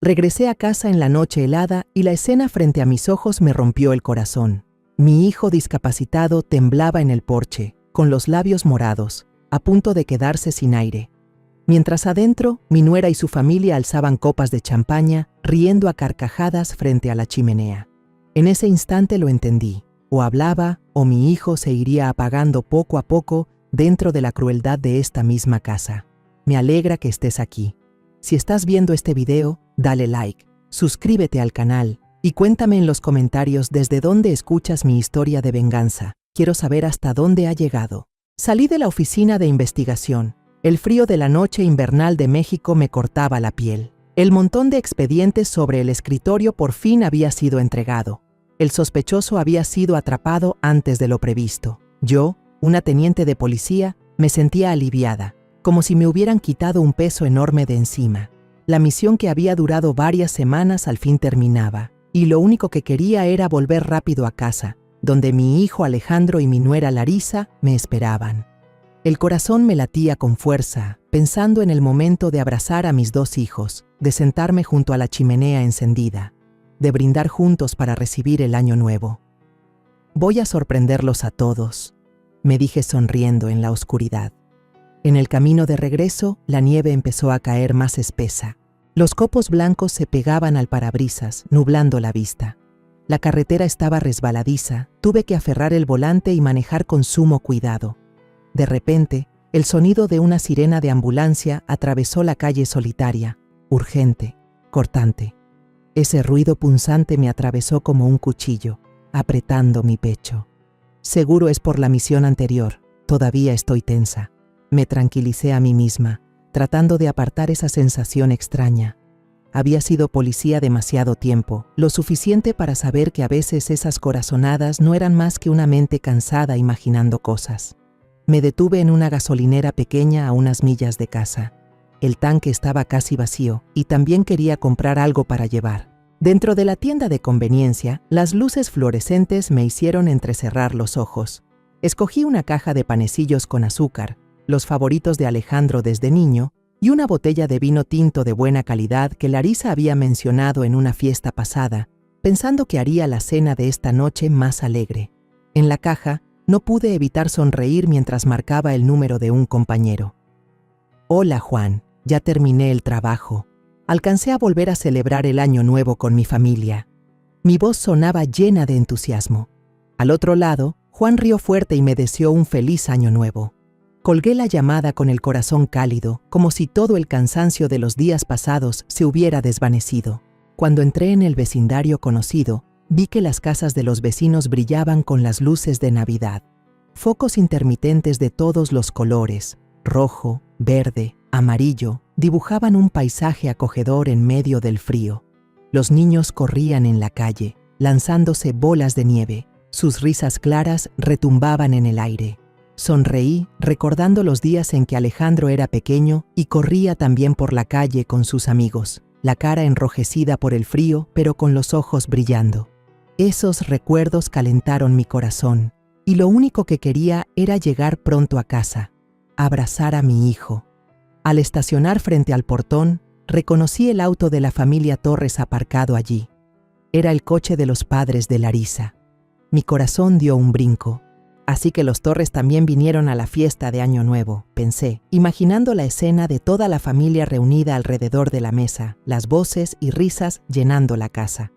Regresé a casa en la noche helada y la escena frente a mis ojos me rompió el corazón. Mi hijo discapacitado temblaba en el porche, con los labios morados, a punto de quedarse sin aire. Mientras adentro, mi nuera y su familia alzaban copas de champaña, riendo a carcajadas frente a la chimenea. En ese instante lo entendí. O hablaba, o mi hijo se iría apagando poco a poco dentro de la crueldad de esta misma casa. Me alegra que estés aquí. Si estás viendo este video, dale like, suscríbete al canal y cuéntame en los comentarios desde dónde escuchas mi historia de venganza. Quiero saber hasta dónde ha llegado. Salí de la oficina de investigación. El frío de la noche invernal de México me cortaba la piel. El montón de expedientes sobre el escritorio por fin había sido entregado. El sospechoso había sido atrapado antes de lo previsto. Yo, una teniente de policía, me sentía aliviada, como si me hubieran quitado un peso enorme de encima. La misión que había durado varias semanas al fin terminaba, y lo único que quería era volver rápido a casa, donde mi hijo Alejandro y mi nuera Larisa me esperaban. El corazón me latía con fuerza, pensando en el momento de abrazar a mis dos hijos, de sentarme junto a la chimenea encendida, de brindar juntos para recibir el año nuevo. Voy a sorprenderlos a todos, me dije sonriendo en la oscuridad. En el camino de regreso, la nieve empezó a caer más espesa. Los copos blancos se pegaban al parabrisas, nublando la vista. La carretera estaba resbaladiza, tuve que aferrar el volante y manejar con sumo cuidado. De repente, el sonido de una sirena de ambulancia atravesó la calle solitaria, urgente, cortante. Ese ruido punzante me atravesó como un cuchillo, apretando mi pecho. Seguro es por la misión anterior, todavía estoy tensa. Me tranquilicé a mí misma, tratando de apartar esa sensación extraña. Había sido policía demasiado tiempo, lo suficiente para saber que a veces esas corazonadas no eran más que una mente cansada imaginando cosas. Me detuve en una gasolinera pequeña a unas millas de casa. El tanque estaba casi vacío y también quería comprar algo para llevar. Dentro de la tienda de conveniencia, las luces fluorescentes me hicieron entrecerrar los ojos. Escogí una caja de panecillos con azúcar, los favoritos de Alejandro desde niño, y una botella de vino tinto de buena calidad que Larisa había mencionado en una fiesta pasada, pensando que haría la cena de esta noche más alegre. En la caja, no pude evitar sonreír mientras marcaba el número de un compañero. Hola Juan, ya terminé el trabajo. Alcancé a volver a celebrar el año nuevo con mi familia. Mi voz sonaba llena de entusiasmo. Al otro lado, Juan rió fuerte y me deseó un feliz año nuevo. Colgué la llamada con el corazón cálido, como si todo el cansancio de los días pasados se hubiera desvanecido. Cuando entré en el vecindario conocido, vi que las casas de los vecinos brillaban con las luces de Navidad. Focos intermitentes de todos los colores, rojo, verde, amarillo, dibujaban un paisaje acogedor en medio del frío. Los niños corrían en la calle, lanzándose bolas de nieve. Sus risas claras retumbaban en el aire. Sonreí, recordando los días en que Alejandro era pequeño y corría también por la calle con sus amigos, la cara enrojecida por el frío, pero con los ojos brillando. Esos recuerdos calentaron mi corazón, y lo único que quería era llegar pronto a casa, abrazar a mi hijo. Al estacionar frente al portón, reconocí el auto de la familia Torres aparcado allí. Era el coche de los padres de Larisa. Mi corazón dio un brinco. Así que los Torres también vinieron a la fiesta de Año Nuevo, pensé, imaginando la escena de toda la familia reunida alrededor de la mesa, las voces y risas llenando la casa.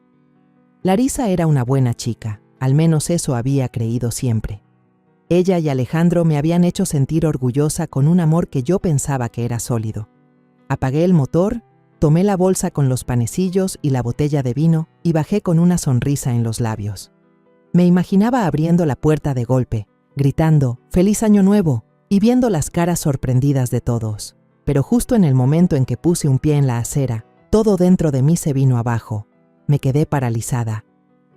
Larisa era una buena chica, al menos eso había creído siempre. Ella y Alejandro me habían hecho sentir orgullosa con un amor que yo pensaba que era sólido. Apagué el motor, tomé la bolsa con los panecillos y la botella de vino y bajé con una sonrisa en los labios. Me imaginaba abriendo la puerta de golpe, gritando «¡Feliz Año Nuevo!» y viendo las caras sorprendidas de todos. Pero justo en el momento en que puse un pie en la acera, todo dentro de mí se vino abajo. Me quedé paralizada.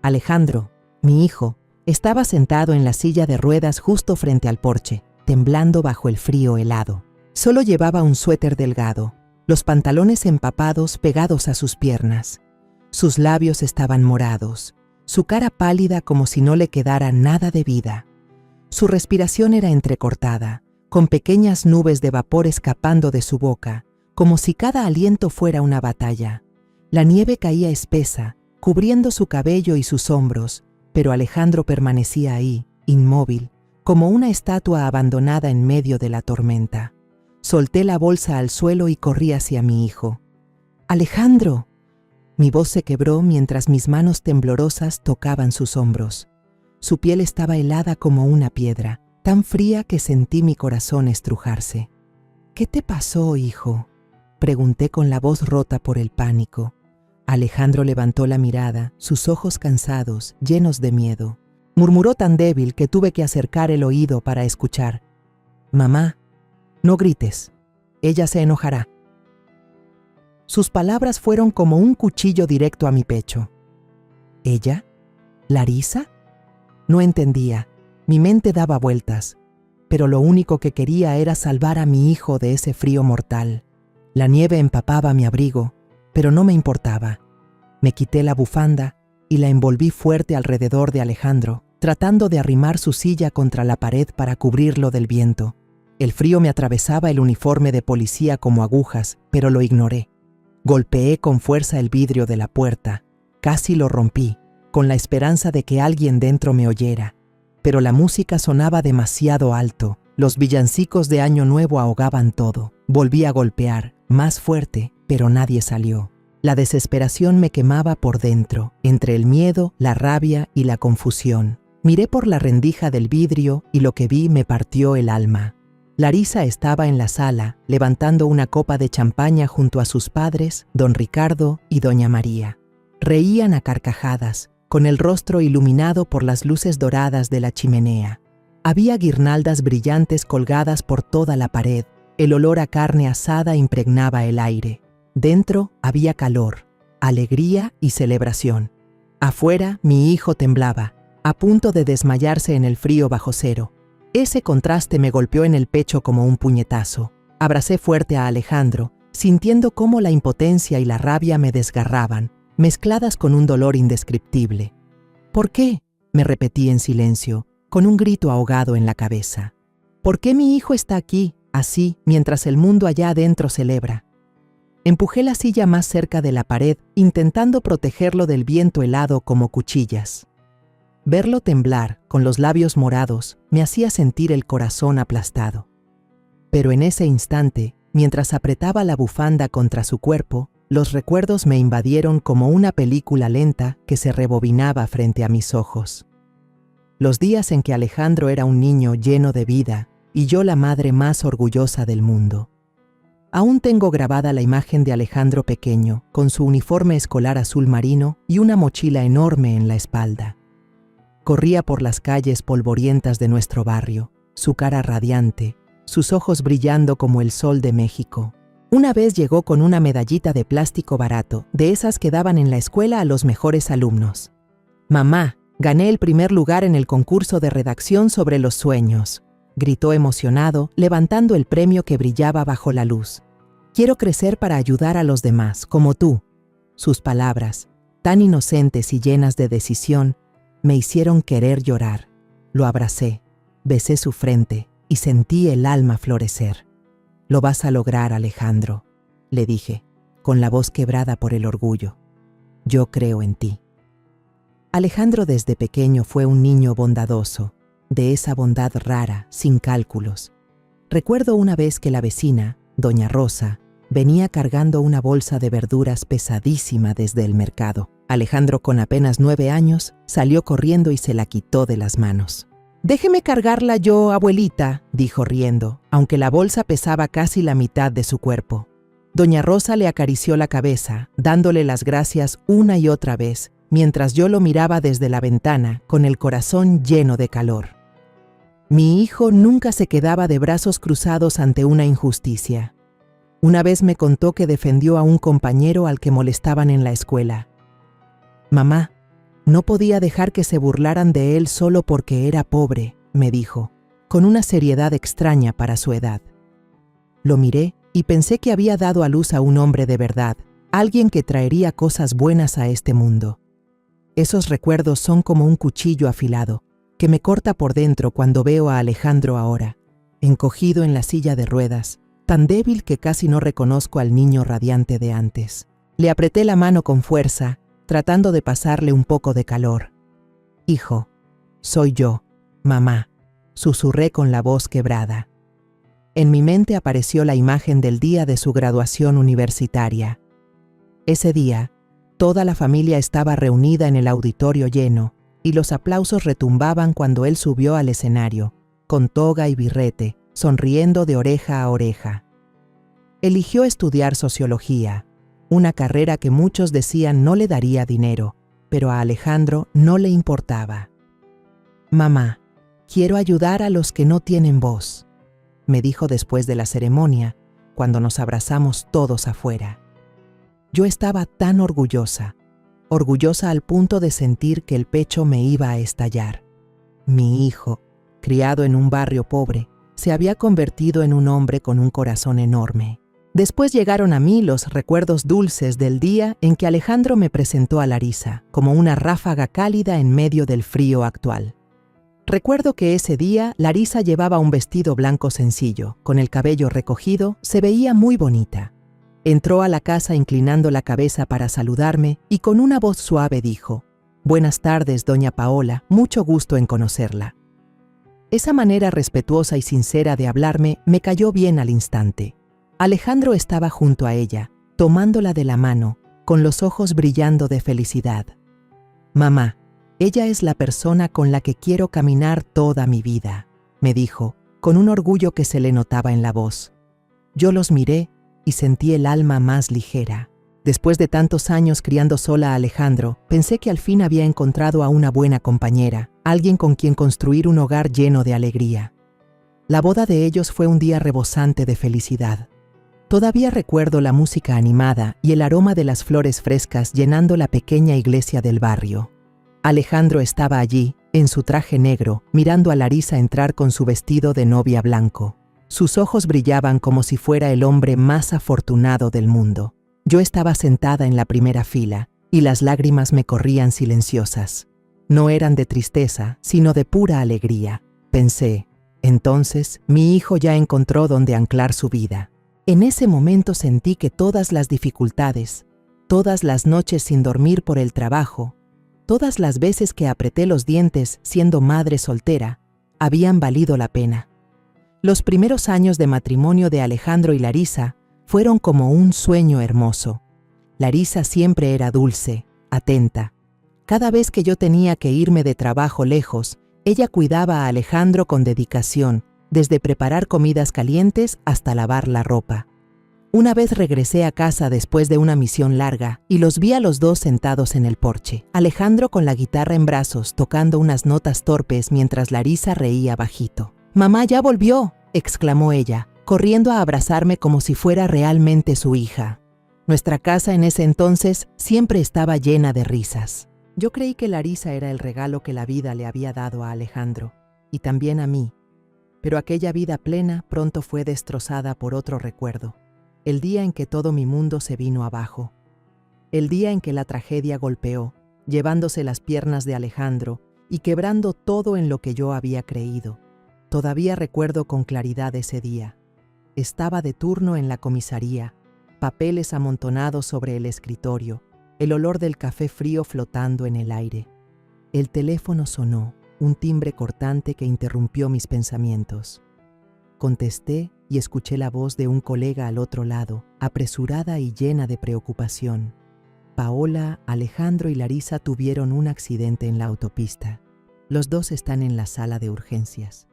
Alejandro, mi hijo, estaba sentado en la silla de ruedas justo frente al porche, temblando bajo el frío helado. Solo llevaba un suéter delgado, los pantalones empapados pegados a sus piernas. Sus labios estaban morados, su cara pálida como si no le quedara nada de vida. Su respiración era entrecortada, con pequeñas nubes de vapor escapando de su boca, como si cada aliento fuera una batalla. La nieve caía espesa, cubriendo su cabello y sus hombros, pero Alejandro permanecía ahí, inmóvil, como una estatua abandonada en medio de la tormenta. Solté la bolsa al suelo y corrí hacia mi hijo. ¡Alejandro! Mi voz se quebró mientras mis manos temblorosas tocaban sus hombros. Su piel estaba helada como una piedra, tan fría que sentí mi corazón estrujarse. ¿Qué te pasó, hijo?, pregunté con la voz rota por el pánico. Alejandro levantó la mirada, sus ojos cansados, llenos de miedo. Murmuró tan débil que tuve que acercar el oído para escuchar. «Mamá, no grites. Ella se enojará». Sus palabras fueron como un cuchillo directo a mi pecho. ¿Ella? ¿Larisa? No entendía. Mi mente daba vueltas. Pero lo único que quería era salvar a mi hijo de ese frío mortal. La nieve empapaba mi abrigo, pero no me importaba. Me quité la bufanda y la envolví fuerte alrededor de Alejandro, tratando de arrimar su silla contra la pared para cubrirlo del viento. El frío me atravesaba el uniforme de policía como agujas, pero lo ignoré. Golpeé con fuerza el vidrio de la puerta. Casi lo rompí, con la esperanza de que alguien dentro me oyera. Pero la música sonaba demasiado alto. Los villancicos de Año Nuevo ahogaban todo. Volví a golpear, más fuerte, pero nadie salió. La desesperación me quemaba por dentro, entre el miedo, la rabia y la confusión. Miré por la rendija del vidrio y lo que vi me partió el alma. Larisa estaba en la sala, levantando una copa de champaña junto a sus padres, don Ricardo y doña María. Reían a carcajadas, con el rostro iluminado por las luces doradas de la chimenea. Había guirnaldas brillantes colgadas por toda la pared. El olor a carne asada impregnaba el aire. Dentro había calor, alegría y celebración. Afuera, mi hijo temblaba, a punto de desmayarse en el frío bajo cero. Ese contraste me golpeó en el pecho como un puñetazo. Abracé fuerte a Alejandro, sintiendo cómo la impotencia y la rabia me desgarraban, mezcladas con un dolor indescriptible. ¿Por qué?, me repetí en silencio, con un grito ahogado en la cabeza. ¿Por qué mi hijo está aquí, así, mientras el mundo allá adentro celebra? Empujé la silla más cerca de la pared, intentando protegerlo del viento helado como cuchillas. Verlo temblar, con los labios morados, me hacía sentir el corazón aplastado. Pero en ese instante, mientras apretaba la bufanda contra su cuerpo, los recuerdos me invadieron como una película lenta que se rebobinaba frente a mis ojos. Los días en que Alejandro era un niño lleno de vida y yo la madre más orgullosa del mundo. Aún tengo grabada la imagen de Alejandro pequeño, con su uniforme escolar azul marino y una mochila enorme en la espalda. Corría por las calles polvorientas de nuestro barrio, su cara radiante, sus ojos brillando como el sol de México. Una vez llegó con una medallita de plástico barato, de esas que daban en la escuela a los mejores alumnos. «Mamá, gané el primer lugar en el concurso de redacción sobre los sueños», gritó emocionado, levantando el premio que brillaba bajo la luz. «Quiero crecer para ayudar a los demás, como tú». Sus palabras, tan inocentes y llenas de decisión, me hicieron querer llorar. Lo abracé, besé su frente y sentí el alma florecer. «Lo vas a lograr, Alejandro», le dije, con la voz quebrada por el orgullo. «Yo creo en ti». Alejandro desde pequeño fue un niño bondadoso, de esa bondad rara, sin cálculos. Recuerdo una vez que la vecina, doña Rosa, venía cargando una bolsa de verduras pesadísima desde el mercado. Alejandro, con apenas 9 años, salió corriendo y se la quitó de las manos. «Déjeme cargarla yo, abuelita», dijo riendo, aunque la bolsa pesaba casi la mitad de su cuerpo. Doña Rosa le acarició la cabeza, dándole las gracias una y otra vez, mientras yo lo miraba desde la ventana, con el corazón lleno de calor. Mi hijo nunca se quedaba de brazos cruzados ante una injusticia. Una vez me contó que defendió a un compañero al que molestaban en la escuela. «Mamá, no podía dejar que se burlaran de él solo porque era pobre», me dijo, con una seriedad extraña para su edad. Lo miré y pensé que había dado a luz a un hombre de verdad, alguien que traería cosas buenas a este mundo. Esos recuerdos son como un cuchillo afilado, que me corta por dentro cuando veo a Alejandro ahora, encogido en la silla de ruedas, tan débil que casi no reconozco al niño radiante de antes. Le apreté la mano con fuerza, tratando de pasarle un poco de calor. «Hijo, soy yo, mamá», susurré con la voz quebrada. En mi mente apareció la imagen del día de su graduación universitaria. Ese día, toda la familia estaba reunida en el auditorio lleno, y los aplausos retumbaban cuando él subió al escenario, con toga y birrete, sonriendo de oreja a oreja. Eligió estudiar sociología, una carrera que muchos decían no le daría dinero, pero a Alejandro no le importaba. «Mamá, quiero ayudar a los que no tienen voz», me dijo después de la ceremonia, cuando nos abrazamos todos afuera. Yo estaba tan orgullosa al punto de sentir que el pecho me iba a estallar. Mi hijo, criado en un barrio pobre, se había convertido en un hombre con un corazón enorme. Después llegaron a mí los recuerdos dulces del día en que Alejandro me presentó a Larisa, como una ráfaga cálida en medio del frío actual. Recuerdo que ese día Larisa llevaba un vestido blanco sencillo, con el cabello recogido, se veía muy bonita. Entró a la casa inclinando la cabeza para saludarme y con una voz suave dijo: «Buenas tardes, doña Paola, mucho gusto en conocerla». Esa manera respetuosa y sincera de hablarme me cayó bien al instante. Alejandro estaba junto a ella, tomándola de la mano, con los ojos brillando de felicidad. «Mamá, ella es la persona con la que quiero caminar toda mi vida», me dijo, con un orgullo que se le notaba en la voz. Yo los miré y sentí el alma más ligera. Después de tantos años criando sola a Alejandro, pensé que al fin había encontrado a una buena compañera, alguien con quien construir un hogar lleno de alegría. La boda de ellos fue un día rebosante de felicidad. Todavía recuerdo la música animada y el aroma de las flores frescas llenando la pequeña iglesia del barrio. Alejandro estaba allí, en su traje negro, mirando a Larisa entrar con su vestido de novia blanco. Sus ojos brillaban como si fuera el hombre más afortunado del mundo. Yo estaba sentada en la primera fila, y las lágrimas me corrían silenciosas. No eran de tristeza, sino de pura alegría. Pensé, entonces, mi hijo ya encontró dónde anclar su vida. En ese momento sentí que todas las dificultades, todas las noches sin dormir por el trabajo, todas las veces que apreté los dientes siendo madre soltera, habían valido la pena. Los primeros años de matrimonio de Alejandro y Larisa fueron como un sueño hermoso. Larisa siempre era dulce, atenta. Cada vez que yo tenía que irme de trabajo lejos, ella cuidaba a Alejandro con dedicación, desde preparar comidas calientes hasta lavar la ropa. Una vez regresé a casa después de una misión larga y los vi a los dos sentados en el porche, Alejandro con la guitarra en brazos tocando unas notas torpes mientras Larisa reía bajito. «Mamá ya volvió», exclamó ella, corriendo a abrazarme como si fuera realmente su hija. Nuestra casa en ese entonces siempre estaba llena de risas. Yo creí que Larisa era el regalo que la vida le había dado a Alejandro, y también a mí. Pero aquella vida plena pronto fue destrozada por otro recuerdo. El día en que todo mi mundo se vino abajo. El día en que la tragedia golpeó, llevándose las piernas de Alejandro y quebrando todo en lo que yo había creído. Todavía recuerdo con claridad ese día. Estaba de turno en la comisaría, papeles amontonados sobre el escritorio, el olor del café frío flotando en el aire. El teléfono sonó, un timbre cortante que interrumpió mis pensamientos. Contesté y escuché la voz de un colega al otro lado, apresurada y llena de preocupación. Paola, Alejandro y Larisa tuvieron un accidente en la autopista. Los dos están en la sala de urgencias.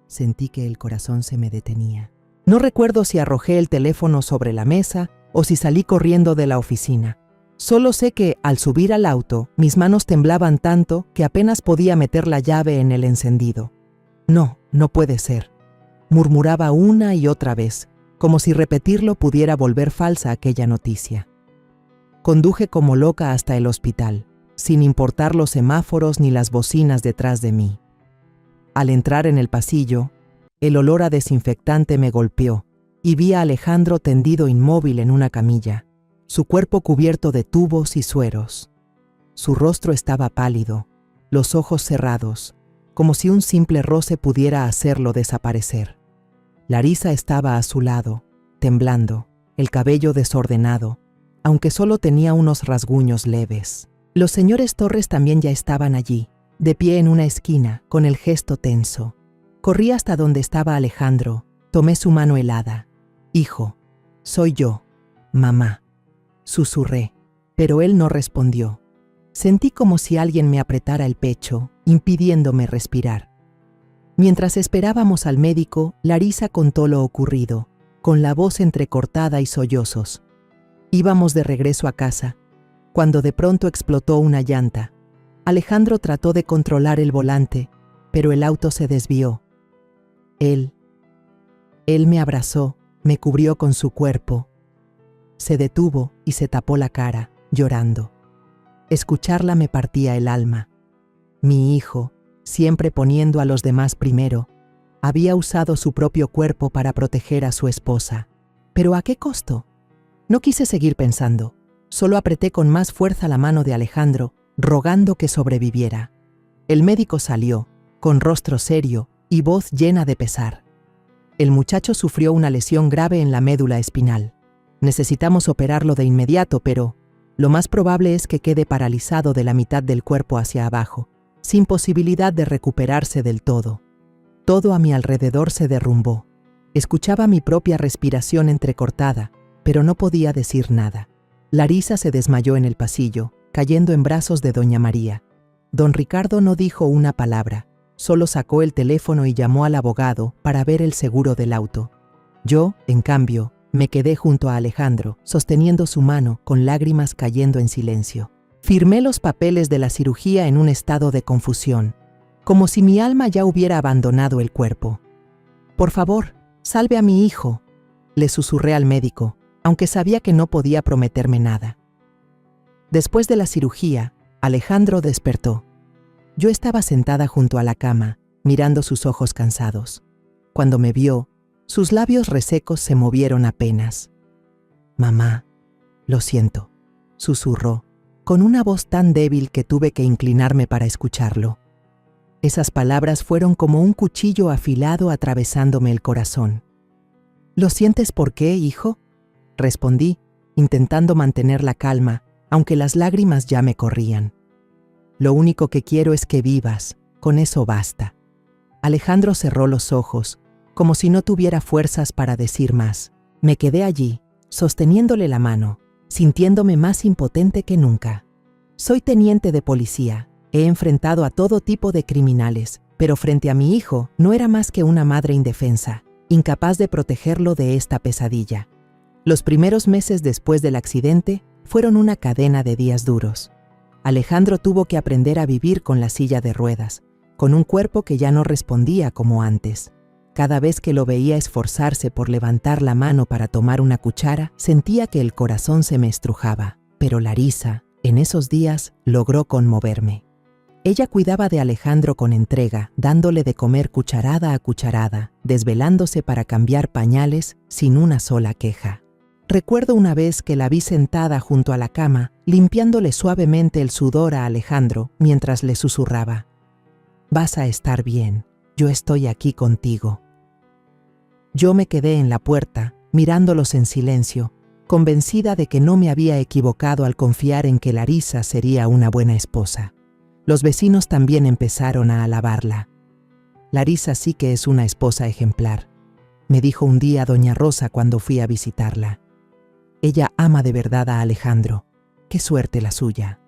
Sentí que el corazón se me detenía. No recuerdo si arrojé el teléfono sobre la mesa o si salí corriendo de la oficina. Solo sé que, al subir al auto, mis manos temblaban tanto que apenas podía meter la llave en el encendido. «No, no puede ser», murmuraba una y otra vez, como si repetirlo pudiera volver falsa aquella noticia. Conduje como loca hasta el hospital, sin importar los semáforos ni las bocinas detrás de mí. Al entrar en el pasillo, el olor a desinfectante me golpeó y vi a Alejandro tendido inmóvil en una camilla, su cuerpo cubierto de tubos y sueros. Su rostro estaba pálido, los ojos cerrados, como si un simple roce pudiera hacerlo desaparecer. Larisa estaba a su lado, temblando, el cabello desordenado, aunque solo tenía unos rasguños leves. Los señores Torres también ya estaban allí, de pie en una esquina, con el gesto tenso. Corrí hasta donde estaba Alejandro, tomé su mano helada. «Hijo, soy yo, mamá», susurré, pero él no respondió. Sentí como si alguien me apretara el pecho, impidiéndome respirar. Mientras esperábamos al médico, Larisa contó lo ocurrido, con la voz entrecortada y sollozos. Íbamos de regreso a casa, cuando de pronto explotó una llanta. Alejandro trató de controlar el volante, pero el auto se desvió. Él me abrazó, me cubrió con su cuerpo. Se detuvo y se tapó la cara, llorando. Escucharla me partía el alma. Mi hijo, siempre poniendo a los demás primero, había usado su propio cuerpo para proteger a su esposa. ¿Pero a qué costo? No quise seguir pensando. Solo apreté con más fuerza la mano de Alejandro, rogando que sobreviviera. El médico salió, con rostro serio y voz llena de pesar. El muchacho sufrió una lesión grave en la médula espinal. Necesitamos operarlo de inmediato, pero lo más probable es que quede paralizado de la mitad del cuerpo hacia abajo, sin posibilidad de recuperarse del todo. Todo a mi alrededor se derrumbó. Escuchaba mi propia respiración entrecortada, pero no podía decir nada. Larisa se desmayó en el pasillo, cayendo en brazos de doña María. Don Ricardo no dijo una palabra, solo sacó el teléfono y llamó al abogado para ver el seguro del auto. Yo, en cambio, me quedé junto a Alejandro, sosteniendo su mano, con lágrimas cayendo en silencio. Firmé los papeles de la cirugía en un estado de confusión, como si mi alma ya hubiera abandonado el cuerpo. «Por favor, salve a mi hijo», le susurré al médico, aunque sabía que no podía prometerme nada. Después de la cirugía, Alejandro despertó. Yo estaba sentada junto a la cama, mirando sus ojos cansados. Cuando me vio, sus labios resecos se movieron apenas. «Mamá, lo siento», susurró, con una voz tan débil que tuve que inclinarme para escucharlo. Esas palabras fueron como un cuchillo afilado atravesándome el corazón. «¿Lo sientes por qué, hijo?», respondí, intentando mantener la calma, aunque las lágrimas ya me corrían. «Lo único que quiero es que vivas, con eso basta». Alejandro cerró los ojos, como si no tuviera fuerzas para decir más. Me quedé allí, sosteniéndole la mano, sintiéndome más impotente que nunca. Soy teniente de policía, he enfrentado a todo tipo de criminales, pero frente a mi hijo no era más que una madre indefensa, incapaz de protegerlo de esta pesadilla. Los primeros meses después del accidente fueron una cadena de días duros. Alejandro tuvo que aprender a vivir con la silla de ruedas, con un cuerpo que ya no respondía como antes. Cada vez que lo veía esforzarse por levantar la mano para tomar una cuchara, sentía que el corazón se me estrujaba. Pero Larisa, en esos días, logró conmoverme. Ella cuidaba de Alejandro con entrega, dándole de comer cucharada a cucharada, desvelándose para cambiar pañales sin una sola queja. Recuerdo una vez que la vi sentada junto a la cama, limpiándole suavemente el sudor a Alejandro mientras le susurraba: «Vas a estar bien, yo estoy aquí contigo». Yo me quedé en la puerta, mirándolos en silencio, convencida de que no me había equivocado al confiar en que Larisa sería una buena esposa. Los vecinos también empezaron a alabarla. «Larisa sí que es una esposa ejemplar», me dijo un día doña Rosa cuando fui a visitarla. «Ella ama de verdad a Alejandro. Qué suerte la suya».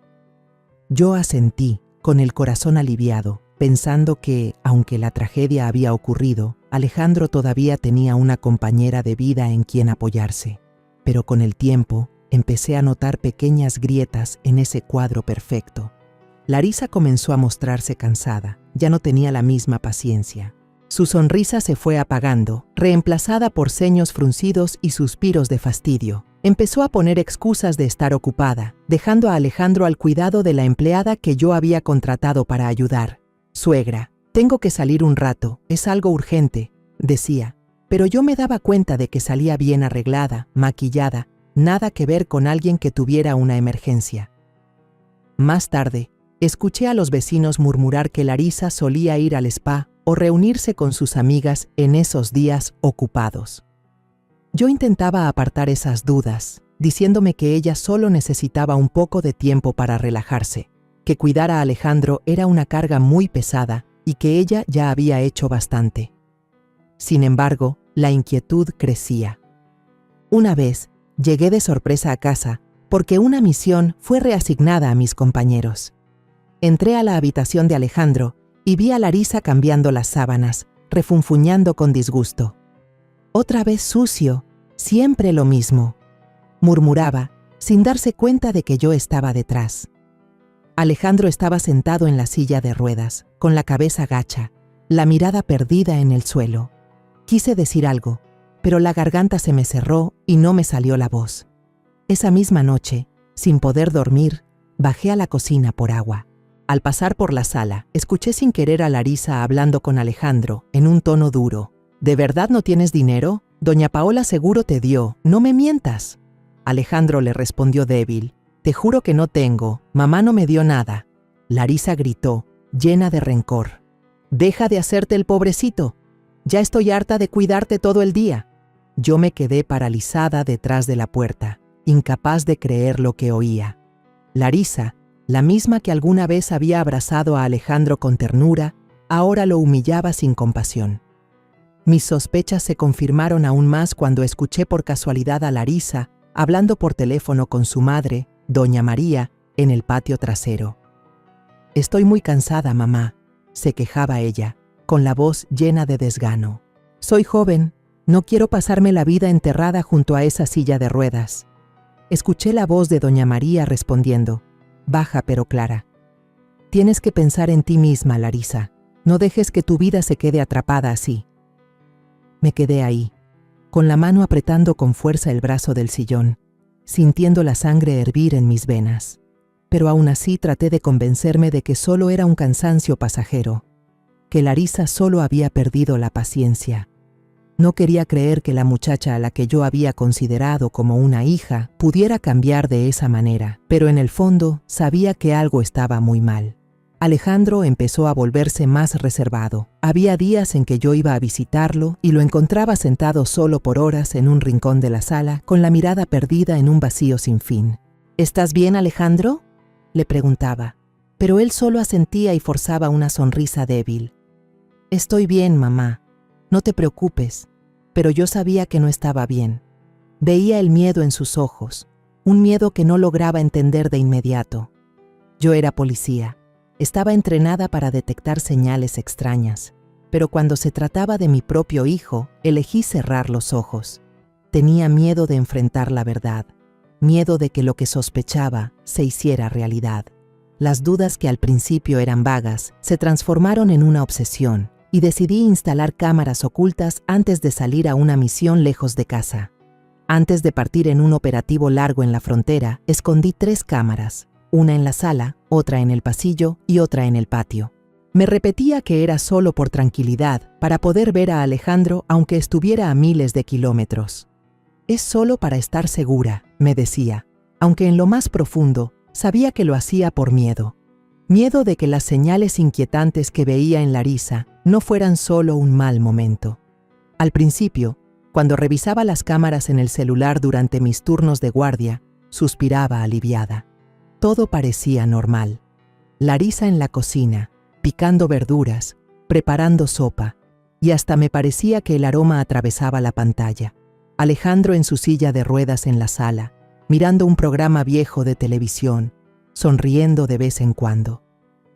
Yo asentí, con el corazón aliviado, pensando que, aunque la tragedia había ocurrido, Alejandro todavía tenía una compañera de vida en quien apoyarse. Pero con el tiempo, empecé a notar pequeñas grietas en ese cuadro perfecto. Larisa comenzó a mostrarse cansada, ya no tenía la misma paciencia. Su sonrisa se fue apagando, reemplazada por ceños fruncidos y suspiros de fastidio. Empezó a poner excusas de estar ocupada, dejando a Alejandro al cuidado de la empleada que yo había contratado para ayudar. «Suegra, tengo que salir un rato, es algo urgente», decía, pero yo me daba cuenta de que salía bien arreglada, maquillada, nada que ver con alguien que tuviera una emergencia. Más tarde, escuché a los vecinos murmurar que Larisa solía ir al spa o reunirse con sus amigas en esos días ocupados. Yo intentaba apartar esas dudas, diciéndome que ella solo necesitaba un poco de tiempo para relajarse, que cuidar a Alejandro era una carga muy pesada y que ella ya había hecho bastante. Sin embargo, la inquietud crecía. Una vez, llegué de sorpresa a casa porque una misión fue reasignada a mis compañeros. Entré a la habitación de Alejandro y vi a Larisa cambiando las sábanas, refunfuñando con disgusto. «Otra vez sucio, siempre lo mismo», murmuraba, sin darse cuenta de que yo estaba detrás. Alejandro estaba sentado en la silla de ruedas, con la cabeza gacha, la mirada perdida en el suelo. Quise decir algo, pero la garganta se me cerró y no me salió la voz. Esa misma noche, sin poder dormir, bajé a la cocina por agua. Al pasar por la sala, escuché sin querer a Larisa hablando con Alejandro, en un tono duro. «¿De verdad no tienes dinero? Doña Paola seguro te dio, no me mientas». Alejandro le respondió débil. «Te juro que no tengo, mamá no me dio nada». Larisa gritó, llena de rencor. «Deja de hacerte el pobrecito. Ya estoy harta de cuidarte todo el día». Yo me quedé paralizada detrás de la puerta, incapaz de creer lo que oía. Larisa, la misma que alguna vez había abrazado a Alejandro con ternura, ahora lo humillaba sin compasión. Mis sospechas se confirmaron aún más cuando escuché por casualidad a Larisa hablando por teléfono con su madre, doña María, en el patio trasero. «Estoy muy cansada, mamá», se quejaba ella, con la voz llena de desgano. «Soy joven, no quiero pasarme la vida enterrada junto a esa silla de ruedas». Escuché la voz de doña María respondiendo, baja pero clara. «Tienes que pensar en ti misma, Larisa. No dejes que tu vida se quede atrapada así». Me quedé ahí, con la mano apretando con fuerza el brazo del sillón, sintiendo la sangre hervir en mis venas. Pero aún así traté de convencerme de que solo era un cansancio pasajero, que Larisa solo había perdido la paciencia. No quería creer que la muchacha a la que yo había considerado como una hija pudiera cambiar de esa manera, pero en el fondo sabía que algo estaba muy mal. Alejandro empezó a volverse más reservado. Había días en que yo iba a visitarlo y lo encontraba sentado solo por horas en un rincón de la sala, con la mirada perdida en un vacío sin fin. «¿Estás bien, Alejandro?», le preguntaba, pero él solo asentía y forzaba una sonrisa débil. «Estoy bien, mamá. No te preocupes», pero yo sabía que no estaba bien. Veía el miedo en sus ojos, un miedo que no lograba entender de inmediato. Yo era policía. Estaba entrenada para detectar señales extrañas, pero cuando se trataba de mi propio hijo, elegí cerrar los ojos. Tenía miedo de enfrentar la verdad, miedo de que lo que sospechaba se hiciera realidad. Las dudas que al principio eran vagas se transformaron en una obsesión y decidí instalar cámaras ocultas antes de salir a una misión lejos de casa. Antes de partir en un operativo largo en la frontera, escondí 3 cámaras. Una en la sala, otra en el pasillo y otra en el patio. Me repetía que era solo por tranquilidad, para poder ver a Alejandro aunque estuviera a miles de kilómetros. «Es solo para estar segura», me decía, aunque en lo más profundo sabía que lo hacía por miedo. Miedo de que las señales inquietantes que veía en Larisa no fueran solo un mal momento. Al principio, cuando revisaba las cámaras en el celular durante mis turnos de guardia, suspiraba aliviada. Todo parecía normal. Larisa en la cocina, picando verduras, preparando sopa, y hasta me parecía que el aroma atravesaba la pantalla. Alejandro en su silla de ruedas en la sala, mirando un programa viejo de televisión, sonriendo de vez en cuando.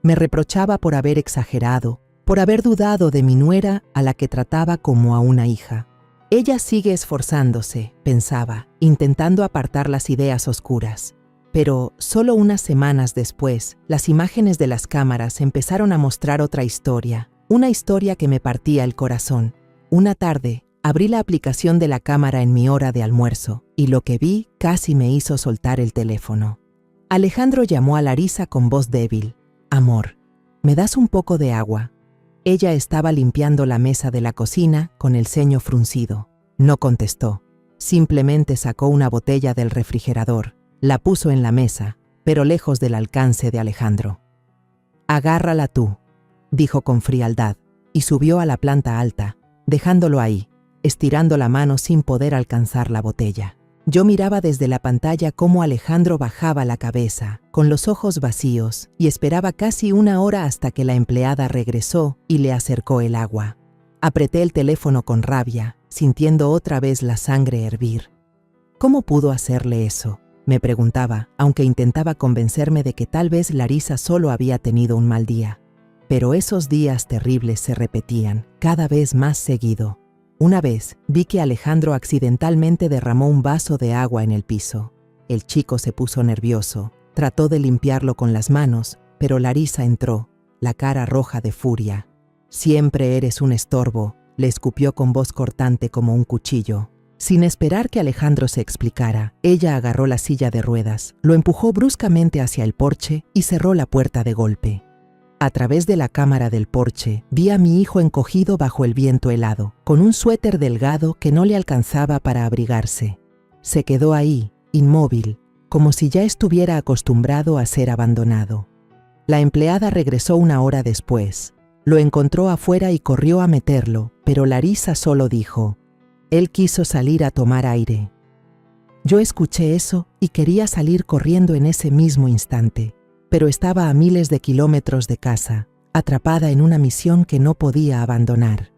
Me reprochaba por haber exagerado, por haber dudado de mi nuera a la que trataba como a una hija. Ella sigue esforzándose, pensaba, intentando apartar las ideas oscuras. Pero solo unas semanas después, las imágenes de las cámaras empezaron a mostrar otra historia, una historia que me partía el corazón. Una tarde, abrí la aplicación de la cámara en mi hora de almuerzo, y lo que vi casi me hizo soltar el teléfono. Alejandro llamó a Larisa con voz débil. «Amor, ¿me das un poco de agua?». Ella estaba limpiando la mesa de la cocina con el ceño fruncido. No contestó. Simplemente sacó una botella del refrigerador. La puso en la mesa, pero lejos del alcance de Alejandro. «Agárrala tú», dijo con frialdad, y subió a la planta alta, dejándolo ahí, estirando la mano sin poder alcanzar la botella. Yo miraba desde la pantalla cómo Alejandro bajaba la cabeza, con los ojos vacíos, y esperaba casi una hora hasta que la empleada regresó y le acercó el agua. Apreté el teléfono con rabia, sintiendo otra vez la sangre hervir. ¿Cómo pudo hacerle eso?, me preguntaba, aunque intentaba convencerme de que tal vez Larisa solo había tenido un mal día. Pero esos días terribles se repetían, cada vez más seguido. Una vez vi que Alejandro accidentalmente derramó un vaso de agua en el piso. El chico se puso nervioso, trató de limpiarlo con las manos, pero Larisa entró, la cara roja de furia. «Siempre eres un estorbo», le escupió con voz cortante como un cuchillo. Sin esperar que Alejandro se explicara, ella agarró la silla de ruedas, lo empujó bruscamente hacia el porche y cerró la puerta de golpe. A través de la cámara del porche, vi a mi hijo encogido bajo el viento helado, con un suéter delgado que no le alcanzaba para abrigarse. Se quedó ahí, inmóvil, como si ya estuviera acostumbrado a ser abandonado. La empleada regresó una hora después. Lo encontró afuera y corrió a meterlo, pero Larisa solo dijo: «Él quiso salir a tomar aire». Yo escuché eso y quería salir corriendo en ese mismo instante, pero estaba a miles de kilómetros de casa, atrapada en una misión que no podía abandonar.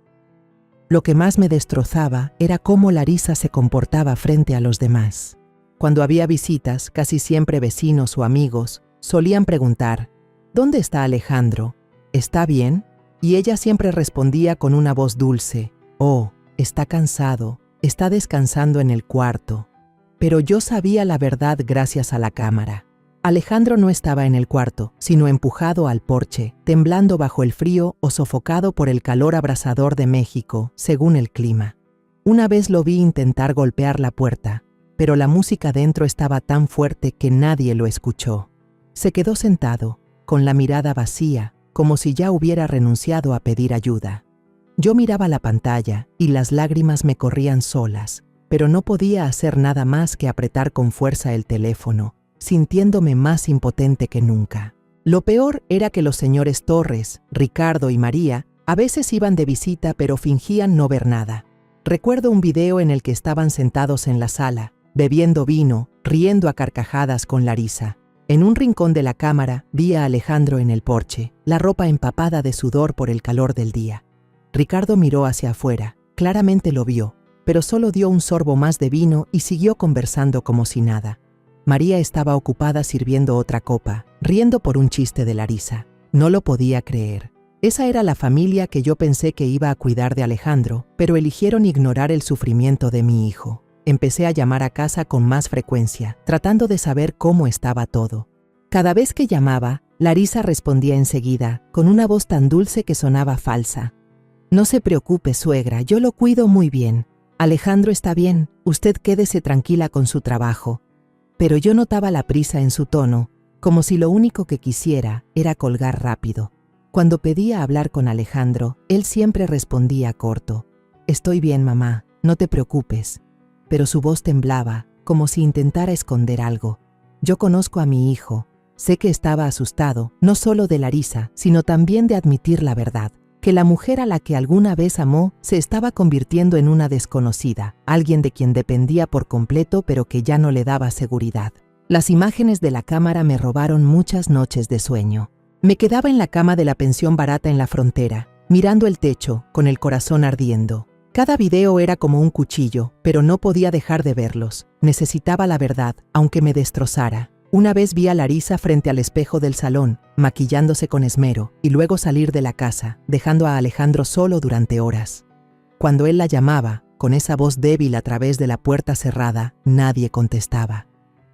Lo que más me destrozaba era cómo Larisa se comportaba frente a los demás. Cuando había visitas, casi siempre vecinos o amigos, solían preguntar: «¿Dónde está Alejandro? ¿Está bien?». Y ella siempre respondía con una voz dulce: «Oh, está cansado, está descansando en el cuarto». Pero yo sabía la verdad gracias a la cámara. Alejandro no estaba en el cuarto, sino empujado al porche, temblando bajo el frío o sofocado por el calor abrasador de México, según el clima. Una vez lo vi intentar golpear la puerta, pero la música dentro estaba tan fuerte que nadie lo escuchó. Se quedó sentado, con la mirada vacía, como si ya hubiera renunciado a pedir ayuda. Yo miraba la pantalla y las lágrimas me corrían solas, pero no podía hacer nada más que apretar con fuerza el teléfono, sintiéndome más impotente que nunca. Lo peor era que los señores Torres, Ricardo y María a veces iban de visita pero fingían no ver nada. Recuerdo un video en el que estaban sentados en la sala, bebiendo vino, riendo a carcajadas con Larisa. En un rincón de la cámara vi a Alejandro en el porche, la ropa empapada de sudor por el calor del día. Ricardo miró hacia afuera, claramente lo vio, pero solo dio un sorbo más de vino y siguió conversando como si nada. María estaba ocupada sirviendo otra copa, riendo por un chiste de Larisa. No lo podía creer. Esa era la familia que yo pensé que iba a cuidar de Alejandro, pero eligieron ignorar el sufrimiento de mi hijo. Empecé a llamar a casa con más frecuencia, tratando de saber cómo estaba todo. Cada vez que llamaba, Larisa respondía enseguida, con una voz tan dulce que sonaba falsa. «No se preocupe, suegra, yo lo cuido muy bien. Alejandro está bien, usted quédese tranquila con su trabajo». Pero yo notaba la prisa en su tono, como si lo único que quisiera era colgar rápido. Cuando pedía hablar con Alejandro, él siempre respondía corto: «Estoy bien, mamá, no te preocupes». Pero su voz temblaba, como si intentara esconder algo. Yo conozco a mi hijo. Sé que estaba asustado, no solo de Larisa, sino también de admitir la verdad, que la mujer a la que alguna vez amó se estaba convirtiendo en una desconocida, alguien de quien dependía por completo pero que ya no le daba seguridad. Las imágenes de la cámara me robaron muchas noches de sueño. Me quedaba en la cama de la pensión barata en la frontera, mirando el techo, con el corazón ardiendo. Cada video era como un cuchillo, pero no podía dejar de verlos. Necesitaba la verdad, aunque me destrozara. Una vez vi a Larisa frente al espejo del salón, maquillándose con esmero, y luego salir de la casa, dejando a Alejandro solo durante horas. Cuando él la llamaba, con esa voz débil a través de la puerta cerrada, nadie contestaba.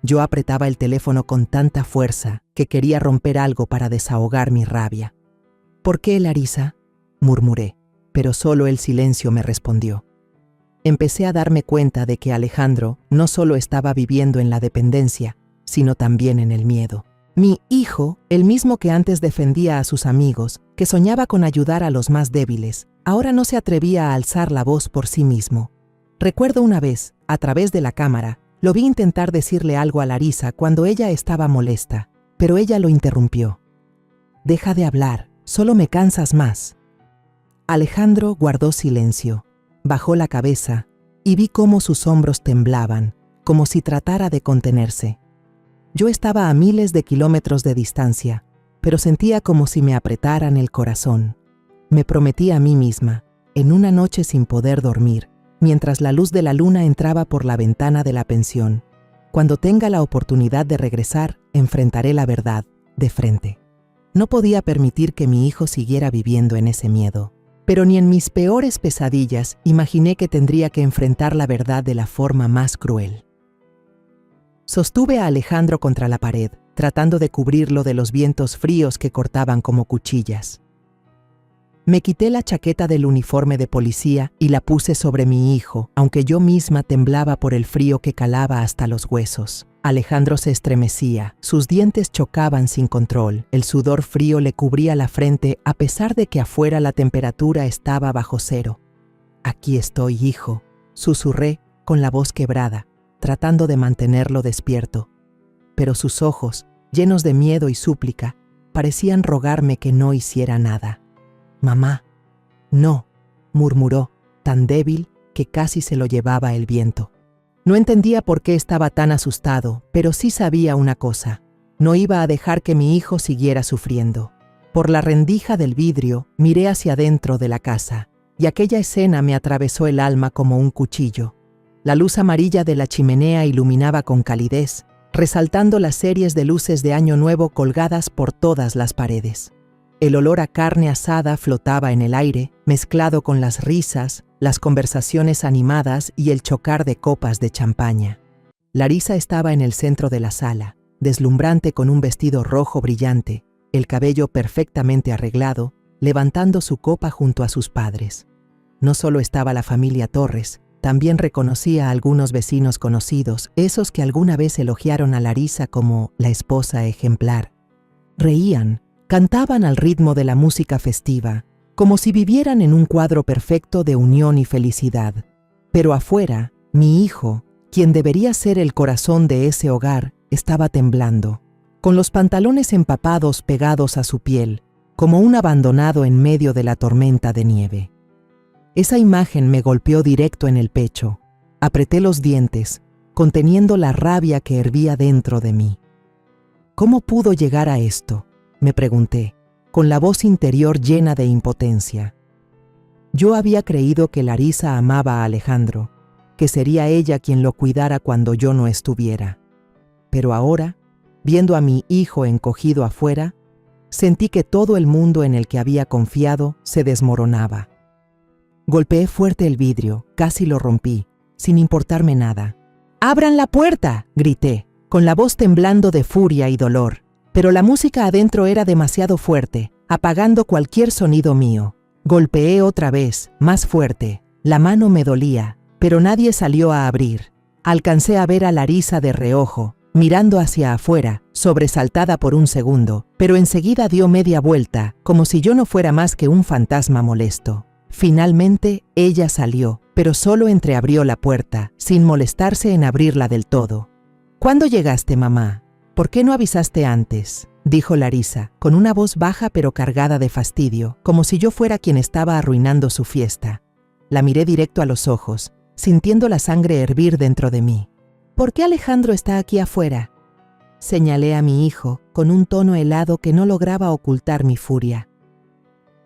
Yo apretaba el teléfono con tanta fuerza que quería romper algo para desahogar mi rabia. «¿Por qué, Larisa?», murmuré, pero solo el silencio me respondió. Empecé a darme cuenta de que Alejandro no solo estaba viviendo en la dependencia, sino también en el miedo. Mi hijo, el mismo que antes defendía a sus amigos, que soñaba con ayudar a los más débiles, ahora no se atrevía a alzar la voz por sí mismo. Recuerdo una vez, a través de la cámara, lo vi intentar decirle algo a Larisa cuando ella estaba molesta, pero ella lo interrumpió. «Deja de hablar, solo me cansas más». Alejandro guardó silencio, bajó la cabeza y vi cómo sus hombros temblaban, como si tratara de contenerse. Yo estaba a miles de kilómetros de distancia, pero sentía como si me apretaran el corazón. Me prometí a mí misma, en una noche sin poder dormir, mientras la luz de la luna entraba por la ventana de la pensión: cuando tenga la oportunidad de regresar, enfrentaré la verdad de frente. No podía permitir que mi hijo siguiera viviendo en ese miedo, pero ni en mis peores pesadillas imaginé que tendría que enfrentar la verdad de la forma más cruel. Sostuve a Alejandro contra la pared, tratando de cubrirlo de los vientos fríos que cortaban como cuchillas. Me quité la chaqueta del uniforme de policía y la puse sobre mi hijo, aunque yo misma temblaba por el frío que calaba hasta los huesos. Alejandro se estremecía, sus dientes chocaban sin control, el sudor frío le cubría la frente a pesar de que afuera la temperatura estaba bajo cero. «Aquí estoy, hijo», susurré con la voz quebrada, tratando de mantenerlo despierto. Pero sus ojos, llenos de miedo y súplica, parecían rogarme que no hiciera nada. «Mamá». «No», murmuró, tan débil que casi se lo llevaba el viento. No entendía por qué estaba tan asustado, pero sí sabía una cosa: no iba a dejar que mi hijo siguiera sufriendo. Por la rendija del vidrio miré hacia adentro de la casa, y aquella escena me atravesó el alma como un cuchillo. La luz amarilla de la chimenea iluminaba con calidez, resaltando las series de luces de Año Nuevo colgadas por todas las paredes. El olor a carne asada flotaba en el aire, mezclado con las risas, las conversaciones animadas y el chocar de copas de champaña. Larisa estaba en el centro de la sala, deslumbrante con un vestido rojo brillante, el cabello perfectamente arreglado, levantando su copa junto a sus padres. No solo estaba la familia Torres, también reconocía a algunos vecinos conocidos, esos que alguna vez elogiaron a Larisa como la esposa ejemplar. Reían, cantaban al ritmo de la música festiva, como si vivieran en un cuadro perfecto de unión y felicidad. Pero afuera, mi hijo, quien debería ser el corazón de ese hogar, estaba temblando, con los pantalones empapados pegados a su piel, como un abandonado en medio de la tormenta de nieve. Esa imagen me golpeó directo en el pecho. Apreté los dientes, conteniendo la rabia que hervía dentro de mí. ¿Cómo pudo llegar a esto?, me pregunté, con la voz interior llena de impotencia. Yo había creído que Larisa amaba a Alejandro, que sería ella quien lo cuidara cuando yo no estuviera. Pero ahora, viendo a mi hijo encogido afuera, sentí que todo el mundo en el que había confiado se desmoronaba. Golpeé fuerte el vidrio, casi lo rompí, sin importarme nada. «¡Abran la puerta!», grité, con la voz temblando de furia y dolor. Pero la música adentro era demasiado fuerte, apagando cualquier sonido mío. Golpeé otra vez, más fuerte. La mano me dolía, pero nadie salió a abrir. Alcancé a ver a Larisa de reojo, mirando hacia afuera, sobresaltada por un segundo, pero enseguida dio media vuelta, como si yo no fuera más que un fantasma molesto. Finalmente, ella salió, pero solo entreabrió la puerta, sin molestarse en abrirla del todo. «¿Cuándo llegaste, mamá? ¿Por qué no avisaste antes?», dijo Larisa, con una voz baja pero cargada de fastidio, como si yo fuera quien estaba arruinando su fiesta. La miré directo a los ojos, sintiendo la sangre hervir dentro de mí. «¿Por qué Alejandro está aquí afuera?», señalé a mi hijo, con un tono helado que no lograba ocultar mi furia.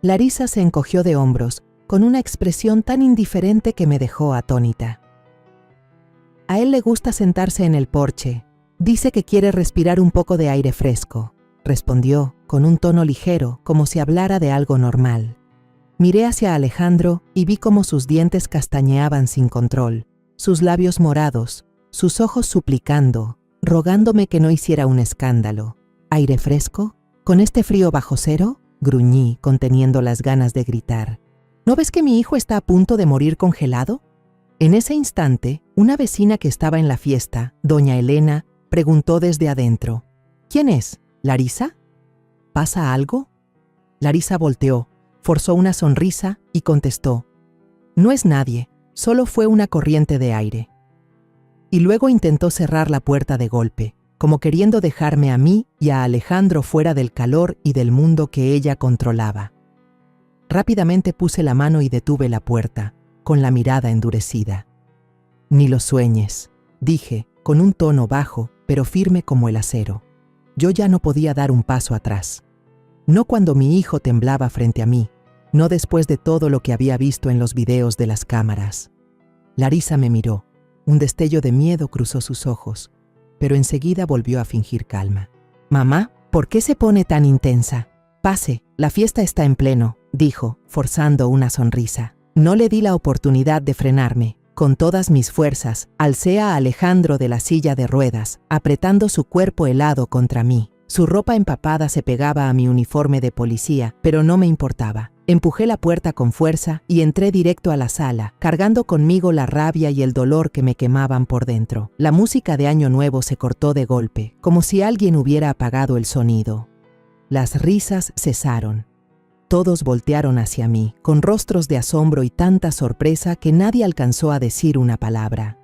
Larisa se encogió de hombros, con una expresión tan indiferente que me dejó atónita. «A él le gusta sentarse en el porche. Dice que quiere respirar un poco de aire fresco», respondió, con un tono ligero, como si hablara de algo normal. Miré hacia Alejandro y vi cómo sus dientes castañeaban sin control, sus labios morados, sus ojos suplicando, rogándome que no hiciera un escándalo. «¿Aire fresco? ¿Con este frío bajo cero?», gruñí, conteniendo las ganas de gritar. «¿No ves que mi hijo está a punto de morir congelado?». En ese instante, una vecina que estaba en la fiesta, doña Elena, preguntó desde adentro: «¿Quién es? ¿Larisa? ¿Pasa algo?». Larisa volteó, forzó una sonrisa y contestó: «No es nadie, solo fue una corriente de aire». Y luego intentó cerrar la puerta de golpe, como queriendo dejarme a mí y a Alejandro fuera del calor y del mundo que ella controlaba. Rápidamente puse la mano y detuve la puerta, con la mirada endurecida. «Ni lo sueñes», dije, con un tono bajo, pero firme como el acero. Yo ya no podía dar un paso atrás. No cuando mi hijo temblaba frente a mí, no después de todo lo que había visto en los videos de las cámaras. Larisa me miró. Un destello de miedo cruzó sus ojos, pero enseguida volvió a fingir calma. «Mamá, ¿por qué se pone tan intensa? Pase, la fiesta está en pleno», dijo, forzando una sonrisa. No le di la oportunidad de frenarme. Con todas mis fuerzas, alcé a Alejandro de la silla de ruedas, apretando su cuerpo helado contra mí. Su ropa empapada se pegaba a mi uniforme de policía, pero no me importaba. Empujé la puerta con fuerza y entré directo a la sala, cargando conmigo la rabia y el dolor que me quemaban por dentro. La música de Año Nuevo se cortó de golpe, como si alguien hubiera apagado el sonido. Las risas cesaron. Todos voltearon hacia mí, con rostros de asombro y tanta sorpresa que nadie alcanzó a decir una palabra.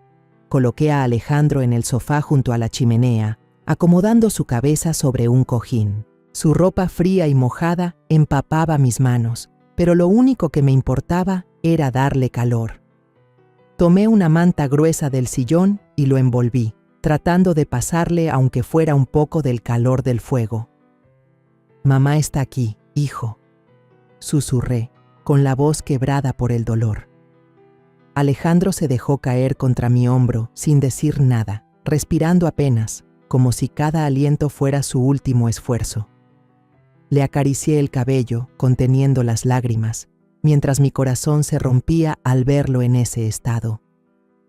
Coloqué a Alejandro en el sofá junto a la chimenea, acomodando su cabeza sobre un cojín. Su ropa fría y mojada empapaba mis manos, pero lo único que me importaba era darle calor. Tomé una manta gruesa del sillón y lo envolví, tratando de pasarle aunque fuera un poco del calor del fuego. «Mamá está aquí, hijo», susurré, con la voz quebrada por el dolor. Alejandro se dejó caer contra mi hombro sin decir nada, respirando apenas, como si cada aliento fuera su último esfuerzo. Le acaricié el cabello, conteniendo las lágrimas, mientras mi corazón se rompía al verlo en ese estado.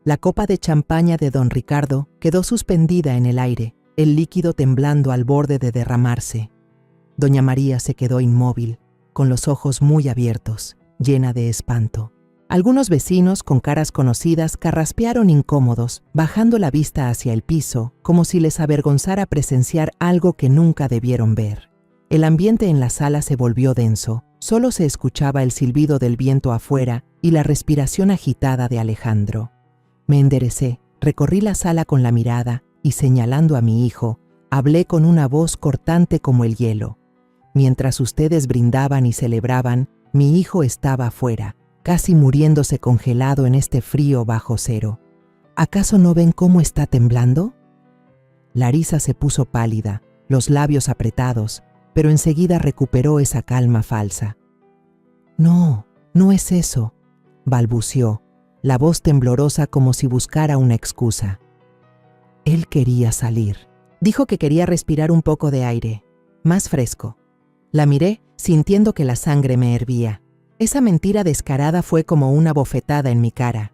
La copa de champaña de don Ricardo quedó suspendida en el aire, el líquido temblando al borde de derramarse. Doña María se quedó inmóvil, con los ojos muy abiertos, llena de espanto. Algunos vecinos con caras conocidas carraspearon incómodos, bajando la vista hacia el piso, como si les avergonzara presenciar algo que nunca debieron ver. El ambiente en la sala se volvió denso, solo se escuchaba el silbido del viento afuera y la respiración agitada de Alejandro. Me enderecé, recorrí la sala con la mirada y, señalando a mi hijo, hablé con una voz cortante como el hielo. Mientras ustedes brindaban y celebraban, mi hijo estaba afuera, casi muriéndose congelado en este frío bajo cero. ¿Acaso no ven cómo está temblando? Larisa se puso pálida, los labios apretados, pero enseguida recuperó esa calma falsa. «No, no es eso», balbució, la voz temblorosa como si buscara una excusa. Él quería salir. Dijo que quería respirar un poco de aire, más fresco. La miré, sintiendo que la sangre me hervía. Esa mentira descarada fue como una bofetada en mi cara.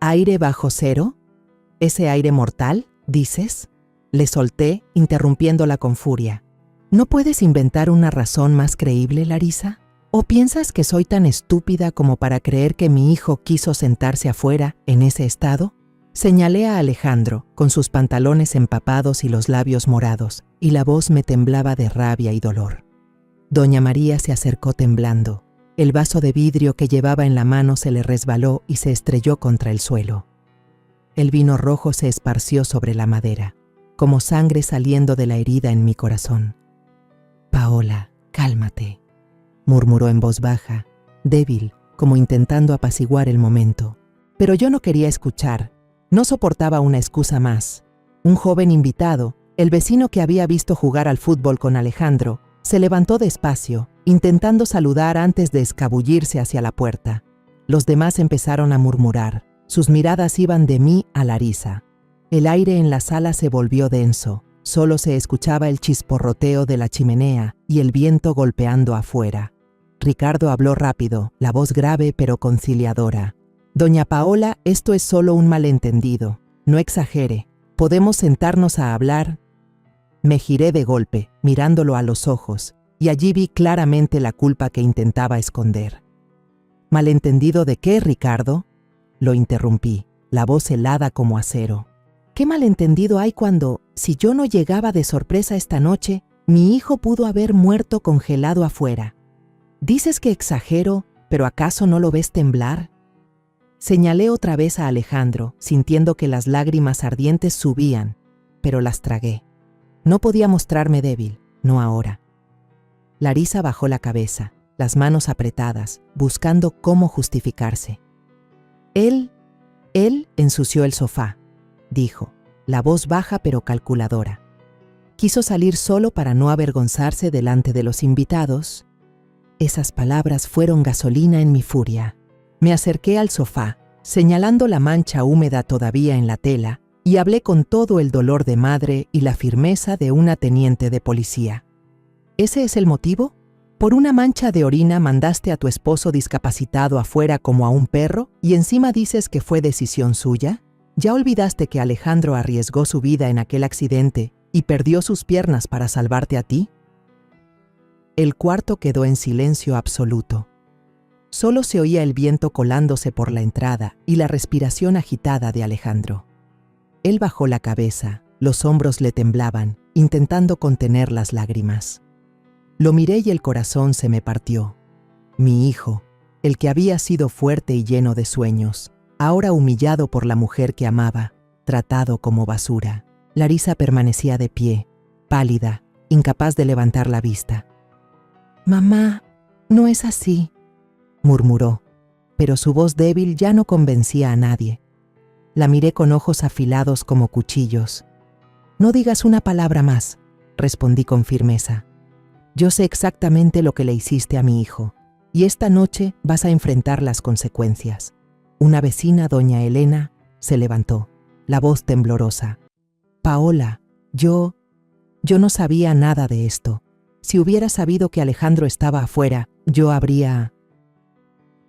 ¿Aire bajo cero? ¿Ese aire mortal, dices? Le solté, interrumpiéndola con furia. ¿No puedes inventar una razón más creíble, Larisa? ¿O piensas que soy tan estúpida como para creer que mi hijo quiso sentarse afuera, en ese estado? Señalé a Alejandro, con sus pantalones empapados y los labios morados, y la voz me temblaba de rabia y dolor. Doña María se acercó temblando. El vaso de vidrio que llevaba en la mano se le resbaló y se estrelló contra el suelo. El vino rojo se esparció sobre la madera, como sangre saliendo de la herida en mi corazón. «Paola, cálmate», murmuró en voz baja, débil, como intentando apaciguar el momento. Pero yo no quería escuchar, no soportaba una excusa más. Un joven invitado, el vecino que había visto jugar al fútbol con Alejandro, se levantó despacio, intentando saludar antes de escabullirse hacia la puerta. Los demás empezaron a murmurar. Sus miradas iban de mí a Larisa. El aire en la sala se volvió denso. Solo se escuchaba el chisporroteo de la chimenea y el viento golpeando afuera. Ricardo habló rápido, la voz grave pero conciliadora. «Doña Paola, esto es solo un malentendido. No exagere. ¿Podemos sentarnos a hablar?» Me giré de golpe, mirándolo a los ojos, y allí vi claramente la culpa que intentaba esconder. «¿Malentendido de qué, Ricardo?», lo interrumpí, la voz helada como acero. «¿Qué malentendido hay cuando, si yo no llegaba de sorpresa esta noche, mi hijo pudo haber muerto congelado afuera? Dices que exagero, pero ¿acaso no lo ves temblar?». Señalé otra vez a Alejandro, sintiendo que las lágrimas ardientes subían, pero las tragué. No podía mostrarme débil, no ahora. Larisa bajó la cabeza, las manos apretadas, buscando cómo justificarse. Él ensució el sofá, dijo, la voz baja pero calculadora. Quiso salir solo para no avergonzarse delante de los invitados. Esas palabras fueron gasolina en mi furia. Me acerqué al sofá, señalando la mancha húmeda todavía en la tela, y hablé con todo el dolor de madre y la firmeza de una teniente de policía. ¿Ese es el motivo? ¿Por una mancha de orina mandaste a tu esposo discapacitado afuera como a un perro y encima dices que fue decisión suya? ¿Ya olvidaste que Alejandro arriesgó su vida en aquel accidente y perdió sus piernas para salvarte a ti? El cuarto quedó en silencio absoluto. Solo se oía el viento colándose por la entrada y la respiración agitada de Alejandro. Él bajó la cabeza, los hombros le temblaban, intentando contener las lágrimas. Lo miré y el corazón se me partió. Mi hijo, el que había sido fuerte y lleno de sueños, ahora humillado por la mujer que amaba, tratado como basura. Larisa permanecía de pie, pálida, incapaz de levantar la vista. «Mamá, no es así», murmuró, pero su voz débil ya no convencía a nadie. La miré con ojos afilados como cuchillos. «No digas una palabra más», respondí con firmeza. «Yo sé exactamente lo que le hiciste a mi hijo, y esta noche vas a enfrentar las consecuencias». Una vecina, doña Elena, se levantó, la voz temblorosa. «Paola, yo no sabía nada de esto. Si hubiera sabido que Alejandro estaba afuera, yo habría...».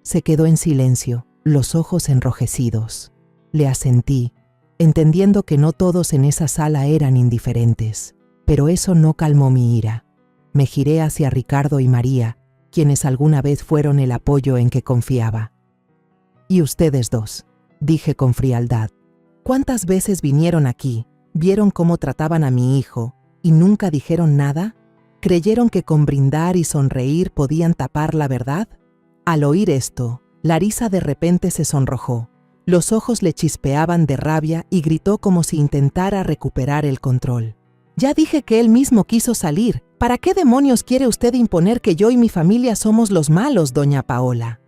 Se quedó en silencio, los ojos enrojecidos. Le asentí, entendiendo que no todos en esa sala eran indiferentes, pero eso no calmó mi ira. Me giré hacia Ricardo y María, quienes alguna vez fueron el apoyo en que confiaba. «Y ustedes dos», dije con frialdad, «¿cuántas veces vinieron aquí, vieron cómo trataban a mi hijo y nunca dijeron nada? ¿Creyeron que con brindar y sonreír podían tapar la verdad?» Al oír esto, Larisa de repente se sonrojó. Los ojos le chispeaban de rabia y gritó como si intentara recuperar el control. «Ya dije que él mismo quiso salir. ¿Para qué demonios quiere usted imponer que yo y mi familia somos los malos, doña Paola?»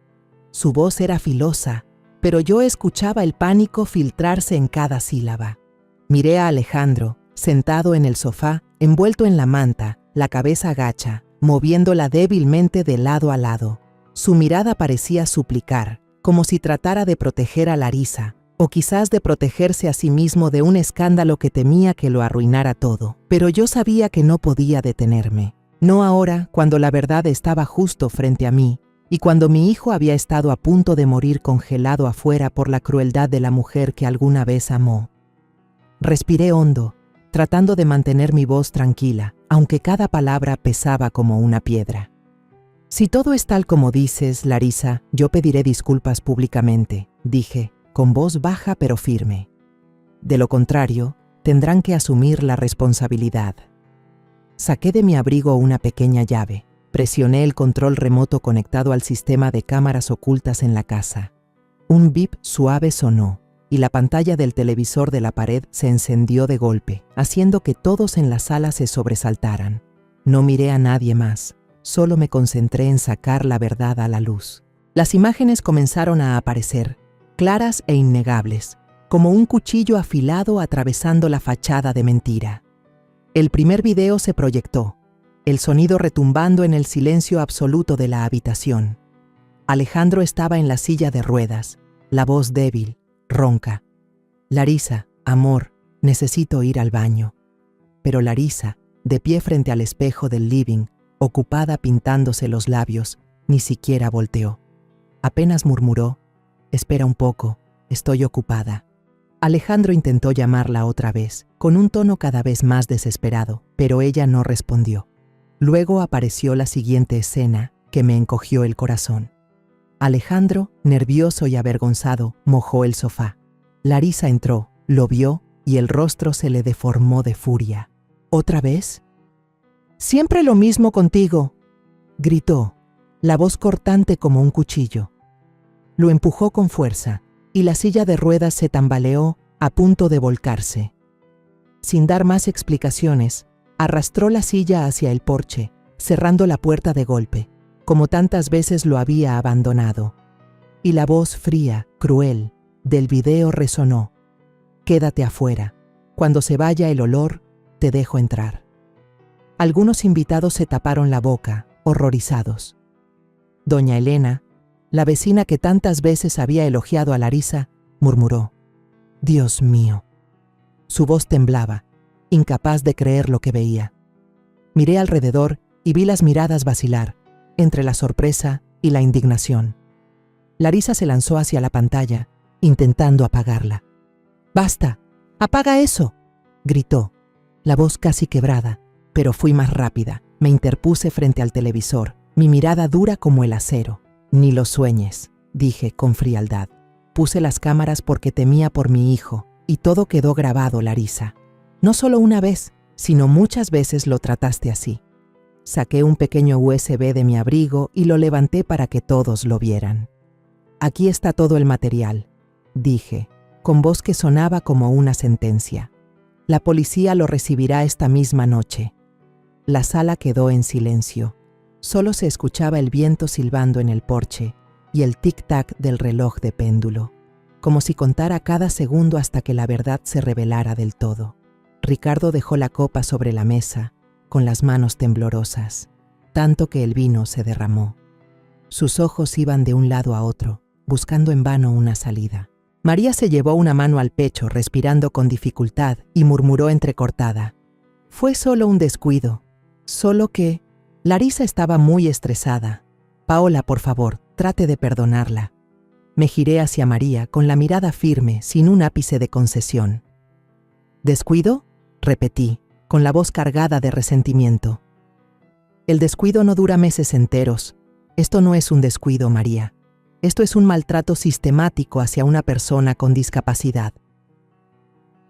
Su voz era filosa, pero yo escuchaba el pánico filtrarse en cada sílaba. Miré a Alejandro, sentado en el sofá, envuelto en la manta, la cabeza gacha, moviéndola débilmente de lado a lado. Su mirada parecía suplicar, como si tratara de proteger a Larisa, o quizás de protegerse a sí mismo de un escándalo que temía que lo arruinara todo. Pero yo sabía que no podía detenerme. No ahora, cuando la verdad estaba justo frente a mí, y cuando mi hijo había estado a punto de morir congelado afuera por la crueldad de la mujer que alguna vez amó. Respiré hondo, tratando de mantener mi voz tranquila, aunque cada palabra pesaba como una piedra. «Si todo es tal como dices, Larisa, yo pediré disculpas públicamente», dije, con voz baja pero firme. «De lo contrario, tendrán que asumir la responsabilidad». Saqué de mi abrigo una pequeña llave. Presioné el control remoto conectado al sistema de cámaras ocultas en la casa. Un bip suave sonó, y la pantalla del televisor de la pared se encendió de golpe, haciendo que todos en la sala se sobresaltaran. No miré a nadie más, solo me concentré en sacar la verdad a la luz. Las imágenes comenzaron a aparecer, claras e innegables, como un cuchillo afilado atravesando la fachada de mentira. El primer video se proyectó, el sonido retumbando en el silencio absoluto de la habitación. Alejandro estaba en la silla de ruedas, la voz débil, ronca. «Larisa, amor, necesito ir al baño». Pero Larisa, de pie frente al espejo del living, ocupada pintándose los labios, ni siquiera volteó. Apenas murmuró: «Espera un poco, estoy ocupada». Alejandro intentó llamarla otra vez, con un tono cada vez más desesperado, pero ella no respondió. Luego apareció la siguiente escena, que me encogió el corazón. Alejandro, nervioso y avergonzado, mojó el sofá. Larisa entró, lo vio y el rostro se le deformó de furia. «¿Otra vez?» «Siempre lo mismo contigo», gritó, la voz cortante como un cuchillo. Lo empujó con fuerza y la silla de ruedas se tambaleó a punto de volcarse. Sin dar más explicaciones, arrastró la silla hacia el porche, cerrando la puerta de golpe, como tantas veces lo había abandonado. Y la voz fría, cruel, del video resonó: Quédate afuera. Cuando se vaya el olor, te dejo entrar. Algunos invitados se taparon la boca, horrorizados. Doña Elena, la vecina que tantas veces había elogiado a Larisa, murmuró: «Dios mío». Su voz temblaba, incapaz de creer lo que veía. Miré alrededor y vi las miradas vacilar, entre la sorpresa y la indignación. Larisa se lanzó hacia la pantalla, intentando apagarla. «¡Basta! ¡Apaga eso!», gritó, la voz casi quebrada, pero fui más rápida. Me interpuse frente al televisor, mi mirada dura como el acero. «Ni lo sueñes», dije con frialdad. Puse las cámaras porque temía por mi hijo, y todo quedó grabado, Larisa. No solo una vez, sino muchas veces lo trataste así. Saqué un pequeño USB de mi abrigo y lo levanté para que todos lo vieran. «Aquí está todo el material», dije, con voz que sonaba como una sentencia. «La policía lo recibirá esta misma noche». La sala quedó en silencio. Solo se escuchaba el viento silbando en el porche y el tic-tac del reloj de péndulo, como si contara cada segundo hasta que la verdad se revelara del todo. Ricardo dejó la copa sobre la mesa, con las manos temblorosas, tanto que el vino se derramó. Sus ojos iban de un lado a otro, buscando en vano una salida. María se llevó una mano al pecho, respirando con dificultad, y murmuró entrecortada: «Fue solo un descuido, solo que…». Larisa estaba muy estresada. «Paola, por favor, trate de perdonarla». Me giré hacia María con la mirada firme, sin un ápice de concesión. «¿Descuido?», repetí, con la voz cargada de resentimiento. «El descuido no dura meses enteros. Esto no es un descuido, María. Esto es un maltrato sistemático hacia una persona con discapacidad».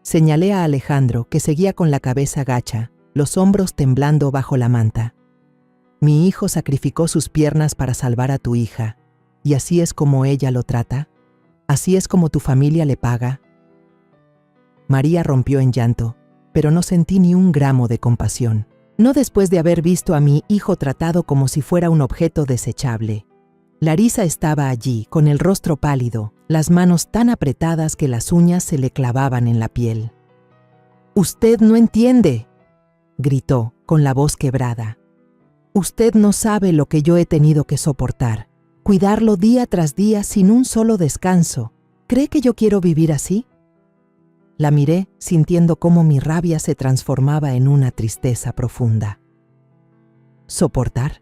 Señalé a Alejandro, que seguía con la cabeza gacha, los hombros temblando bajo la manta. «Mi hijo sacrificó sus piernas para salvar a tu hija, y así es como ella lo trata. Así es como tu familia le paga». María rompió en llanto, pero no sentí ni un gramo de compasión. No después de haber visto a mi hijo tratado como si fuera un objeto desechable. Larisa estaba allí, con el rostro pálido, las manos tan apretadas que las uñas se le clavaban en la piel. «Usted no entiende», gritó, con la voz quebrada. «Usted no sabe lo que yo he tenido que soportar. Cuidarlo día tras día sin un solo descanso. ¿Cree que yo quiero vivir así?». La miré, sintiendo cómo mi rabia se transformaba en una tristeza profunda. «¿Soportar?»,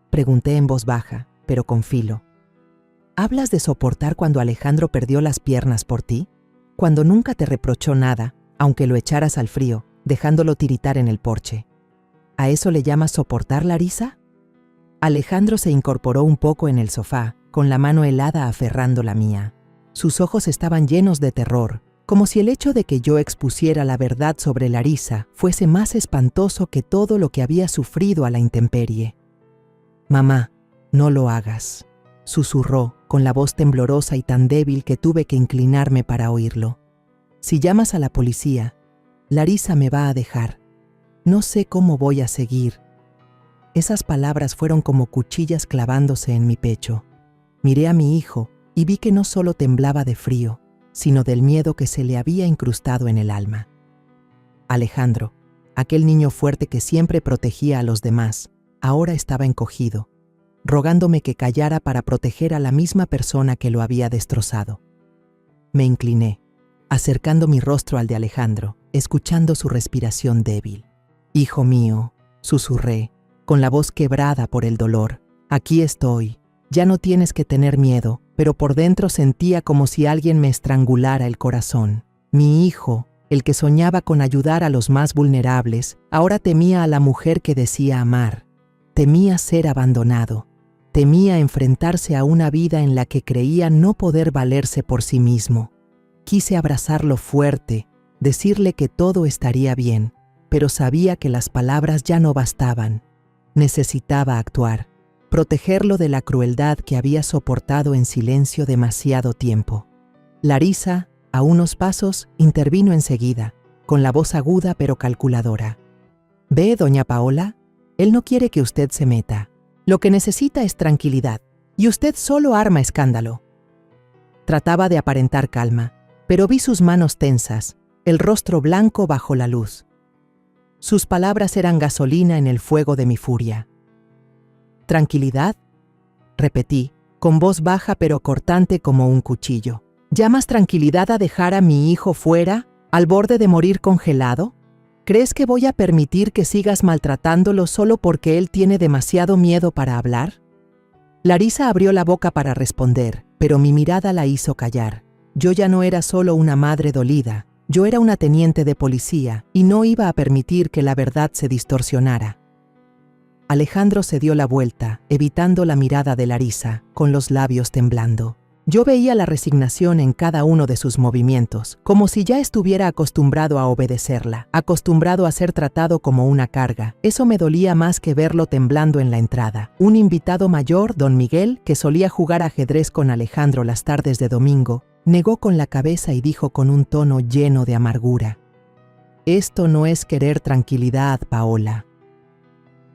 pregunté en voz baja, pero con filo. «¿Hablas de soportar cuando Alejandro perdió las piernas por ti? Cuando nunca te reprochó nada, aunque lo echaras al frío, dejándolo tiritar en el porche. ¿A eso le llamas soportar, Larisa?». Alejandro se incorporó un poco en el sofá, con la mano helada aferrando la mía. Sus ojos estaban llenos de terror, como si el hecho de que yo expusiera la verdad sobre Larisa fuese más espantoso que todo lo que había sufrido a la intemperie. «Mamá, no lo hagas», susurró, con la voz temblorosa y tan débil que tuve que inclinarme para oírlo. «Si llamas a la policía, Larisa me va a dejar. No sé cómo voy a seguir». Esas palabras fueron como cuchillas clavándose en mi pecho. Miré a mi hijo y vi que no solo temblaba de frío, sino del miedo que se le había incrustado en el alma. Alejandro, aquel niño fuerte que siempre protegía a los demás, ahora estaba encogido, rogándome que callara para proteger a la misma persona que lo había destrozado. Me incliné, acercando mi rostro al de Alejandro, escuchando su respiración débil. «Hijo mío», susurré, con la voz quebrada por el dolor, «aquí estoy. Ya no tienes que tener miedo», pero por dentro sentía como si alguien me estrangulara el corazón. Mi hijo, el que soñaba con ayudar a los más vulnerables, ahora temía a la mujer que decía amar. Temía ser abandonado. Temía enfrentarse a una vida en la que creía no poder valerse por sí mismo. Quise abrazarlo fuerte, decirle que todo estaría bien, pero sabía que las palabras ya no bastaban. Necesitaba actuar, protegerlo de la crueldad que había soportado en silencio demasiado tiempo. Larisa, a unos pasos, intervino enseguida, con la voz aguda pero calculadora. «¿Ve, doña Paola? Él no quiere que usted se meta. Lo que necesita es tranquilidad, y usted solo arma escándalo». Trataba de aparentar calma, pero vi sus manos tensas, el rostro blanco bajo la luz. Sus palabras eran gasolina en el fuego de mi furia. ¿Tranquilidad?, repetí, con voz baja pero cortante como un cuchillo. ¿Llamas tranquilidad a dejar a mi hijo fuera, al borde de morir congelado? ¿Crees que voy a permitir que sigas maltratándolo solo porque él tiene demasiado miedo para hablar? Larisa abrió la boca para responder, pero mi mirada la hizo callar. Yo ya no era solo una madre dolida, yo era una teniente de policía y no iba a permitir que la verdad se distorsionara. Alejandro se dio la vuelta, evitando la mirada de Larisa, con los labios temblando. Yo veía la resignación en cada uno de sus movimientos, como si ya estuviera acostumbrado a obedecerla, acostumbrado a ser tratado como una carga. Eso me dolía más que verlo temblando en la entrada. Un invitado mayor, don Miguel, que solía jugar ajedrez con Alejandro las tardes de domingo, negó con la cabeza y dijo con un tono lleno de amargura: «Esto no es querer tranquilidad, Paola.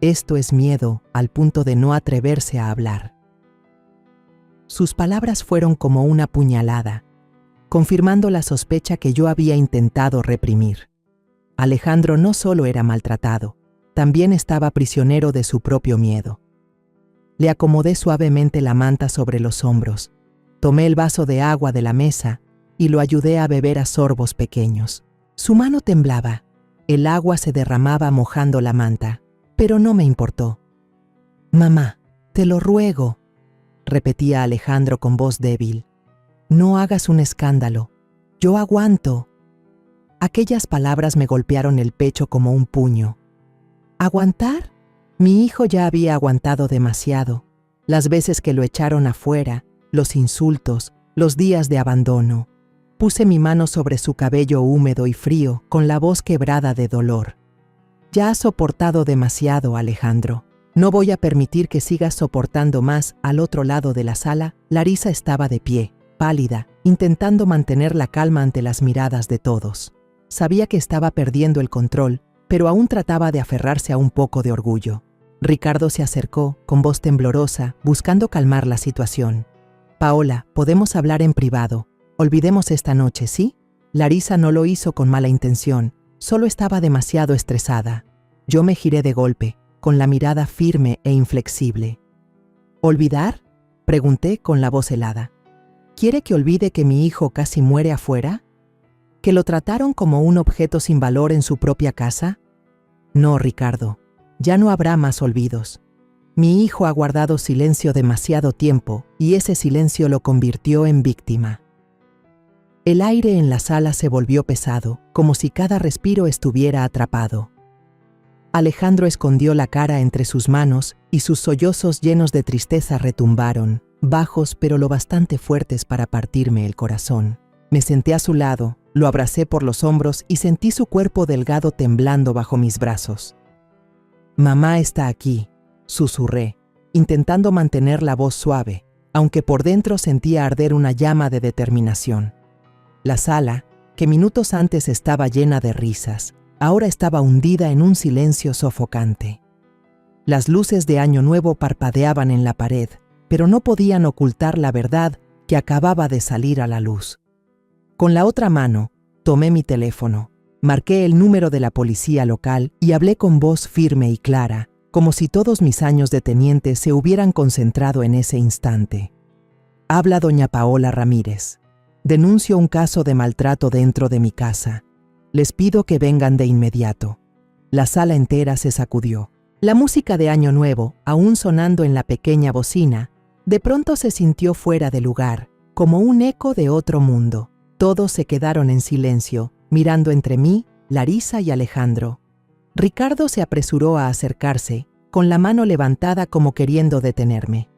Esto es miedo al punto de no atreverse a hablar». Sus palabras fueron como una puñalada, confirmando la sospecha que yo había intentado reprimir. Alejandro no solo era maltratado, también estaba prisionero de su propio miedo. Le acomodé suavemente la manta sobre los hombros, tomé el vaso de agua de la mesa y lo ayudé a beber a sorbos pequeños. Su mano temblaba, el agua se derramaba mojando la manta, pero no me importó. «Mamá, te lo ruego», repetía Alejandro con voz débil. «No hagas un escándalo. Yo aguanto». Aquellas palabras me golpearon el pecho como un puño. ¿Aguantar? Mi hijo ya había aguantado demasiado. Las veces que lo echaron afuera, los insultos, los días de abandono. Puse mi mano sobre su cabello húmedo y frío, con la voz quebrada de dolor. «Ya has soportado demasiado, Alejandro. No voy a permitir que sigas soportando más». Al otro lado de la sala, Larisa estaba de pie, pálida, intentando mantener la calma ante las miradas de todos. Sabía que estaba perdiendo el control, pero aún trataba de aferrarse a un poco de orgullo. Ricardo se acercó, con voz temblorosa, buscando calmar la situación. «Paola, podemos hablar en privado. Olvidemos esta noche, ¿sí?» Larisa no lo hizo con mala intención, solo estaba demasiado estresada. Yo me giré de golpe, con la mirada firme e inflexible. «¿Olvidar?», pregunté con la voz helada. «¿Quiere que olvide que mi hijo casi muere afuera? ¿Que lo trataron como un objeto sin valor en su propia casa? No, Ricardo, ya no habrá más olvidos. Mi hijo ha guardado silencio demasiado tiempo y ese silencio lo convirtió en víctima». El aire en la sala se volvió pesado, como si cada respiro estuviera atrapado. Alejandro escondió la cara entre sus manos y sus sollozos llenos de tristeza retumbaron, bajos pero lo bastante fuertes para partirme el corazón. Me senté a su lado, lo abracé por los hombros y sentí su cuerpo delgado temblando bajo mis brazos. «Mamá está aquí», susurré, intentando mantener la voz suave, aunque por dentro sentía arder una llama de determinación. La sala, que minutos antes estaba llena de risas, ahora estaba hundida en un silencio sofocante. Las luces de Año Nuevo parpadeaban en la pared, pero no podían ocultar la verdad que acababa de salir a la luz. Con la otra mano, tomé mi teléfono, marqué el número de la policía local y hablé con voz firme y clara, como si todos mis años de teniente se hubieran concentrado en ese instante. «Habla doña Paola Ramírez. Denuncio un caso de maltrato dentro de mi casa. Les pido que vengan de inmediato». La sala entera se sacudió. La música de Año Nuevo, aún sonando en la pequeña bocina, de pronto se sintió fuera de lugar, como un eco de otro mundo. Todos se quedaron en silencio, mirando entre mí, Larisa y Alejandro. Ricardo se apresuró a acercarse, con la mano levantada como queriendo detenerme.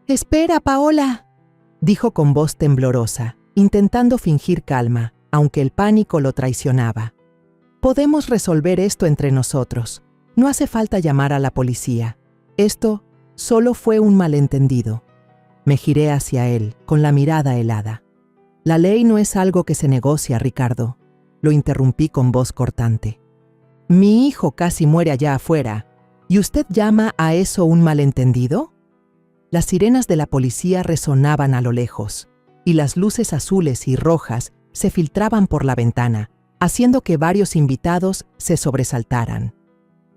«Espera, Paola», dijo con voz temblorosa, intentando fingir calma, aunque el pánico lo traicionaba. «Podemos resolver esto entre nosotros. No hace falta llamar a la policía. Esto solo fue un malentendido». Me giré hacia él, con la mirada helada. «La ley no es algo que se negocia, Ricardo», lo interrumpí con voz cortante. «Mi hijo casi muere allá afuera, ¿y usted llama a eso un malentendido?» Las sirenas de la policía resonaban a lo lejos, y las luces azules y rojas se filtraban por la ventana, haciendo que varios invitados se sobresaltaran.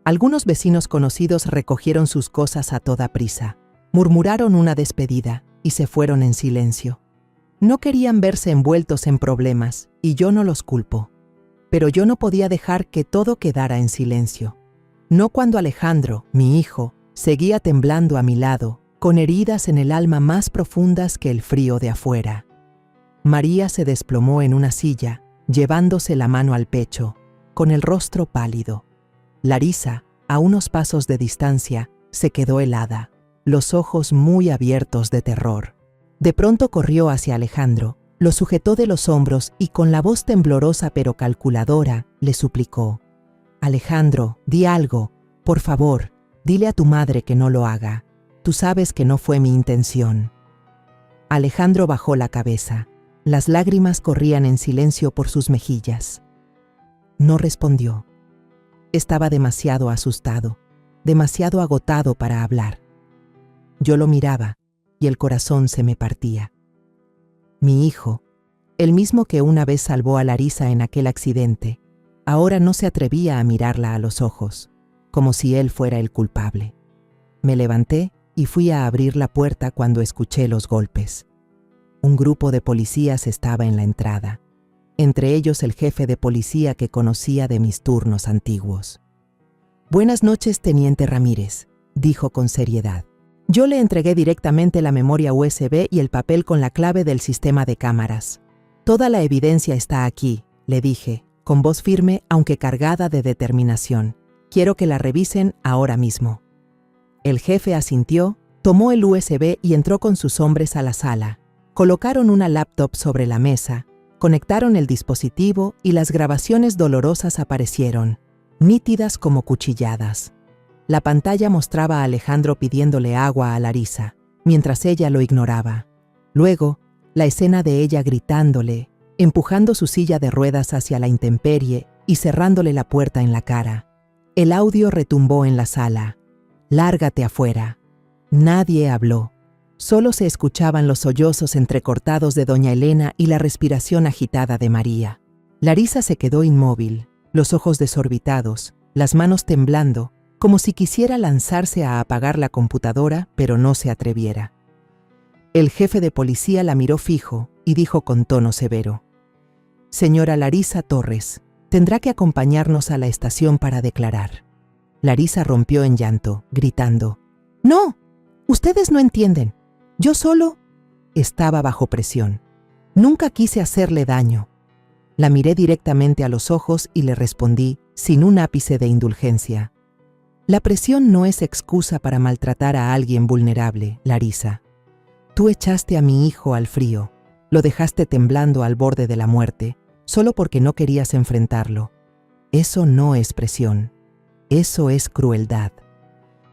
Algunos vecinos conocidos recogieron sus cosas a toda prisa, murmuraron una despedida y se fueron en silencio. No querían verse envueltos en problemas, y yo no los culpo. Pero yo no podía dejar que todo quedara en silencio. No cuando Alejandro, mi hijo, seguía temblando a mi lado, con heridas en el alma más profundas que el frío de afuera. María se desplomó en una silla, llevándose la mano al pecho, con el rostro pálido. Larisa, a unos pasos de distancia, se quedó helada, los ojos muy abiertos de terror. De pronto corrió hacia Alejandro, lo sujetó de los hombros y con la voz temblorosa pero calculadora le suplicó: «Alejandro, di algo, por favor, dile a tu madre que no lo haga. Tú sabes que no fue mi intención». Alejandro bajó la cabeza. Las lágrimas corrían en silencio por sus mejillas. No respondió. Estaba demasiado asustado, demasiado agotado para hablar. Yo lo miraba y el corazón se me partía. Mi hijo, el mismo que una vez salvó a Larisa en aquel accidente, ahora no se atrevía a mirarla a los ojos, como si él fuera el culpable. Me levanté y fui a abrir la puerta cuando escuché los golpes. Un grupo de policías estaba en la entrada, entre ellos el jefe de policía que conocía de mis turnos antiguos. «Buenas noches, teniente Ramírez», dijo con seriedad. Yo le entregué directamente la memoria USB y el papel con la clave del sistema de cámaras. «Toda la evidencia está aquí», le dije, con voz firme aunque cargada de determinación. «Quiero que la revisen ahora mismo». El jefe asintió, tomó el USB y entró con sus hombres a la sala. Colocaron una laptop sobre la mesa, conectaron el dispositivo y las grabaciones dolorosas aparecieron, nítidas como cuchilladas. La pantalla mostraba a Alejandro pidiéndole agua a Larisa, mientras ella lo ignoraba. Luego, la escena de ella gritándole, empujando su silla de ruedas hacia la intemperie y cerrándole la puerta en la cara. El audio retumbó en la sala. «Lárgate afuera». Nadie habló. Solo se escuchaban los sollozos entrecortados de doña Elena y la respiración agitada de María. Larisa se quedó inmóvil, los ojos desorbitados, las manos temblando, como si quisiera lanzarse a apagar la computadora, pero no se atreviera. El jefe de policía la miró fijo y dijo con tono severo: «Señora Larisa Torres, tendrá que acompañarnos a la estación para declarar». Larisa rompió en llanto, gritando: «¡No! Ustedes no entienden. Yo solo…» Estaba bajo presión. Nunca quise hacerle daño. La miré directamente a los ojos y le respondí, sin un ápice de indulgencia: «La presión no es excusa para maltratar a alguien vulnerable, Larisa. Tú echaste a mi hijo al frío, lo dejaste temblando al borde de la muerte, solo porque no querías enfrentarlo. Eso no es presión. Eso es crueldad».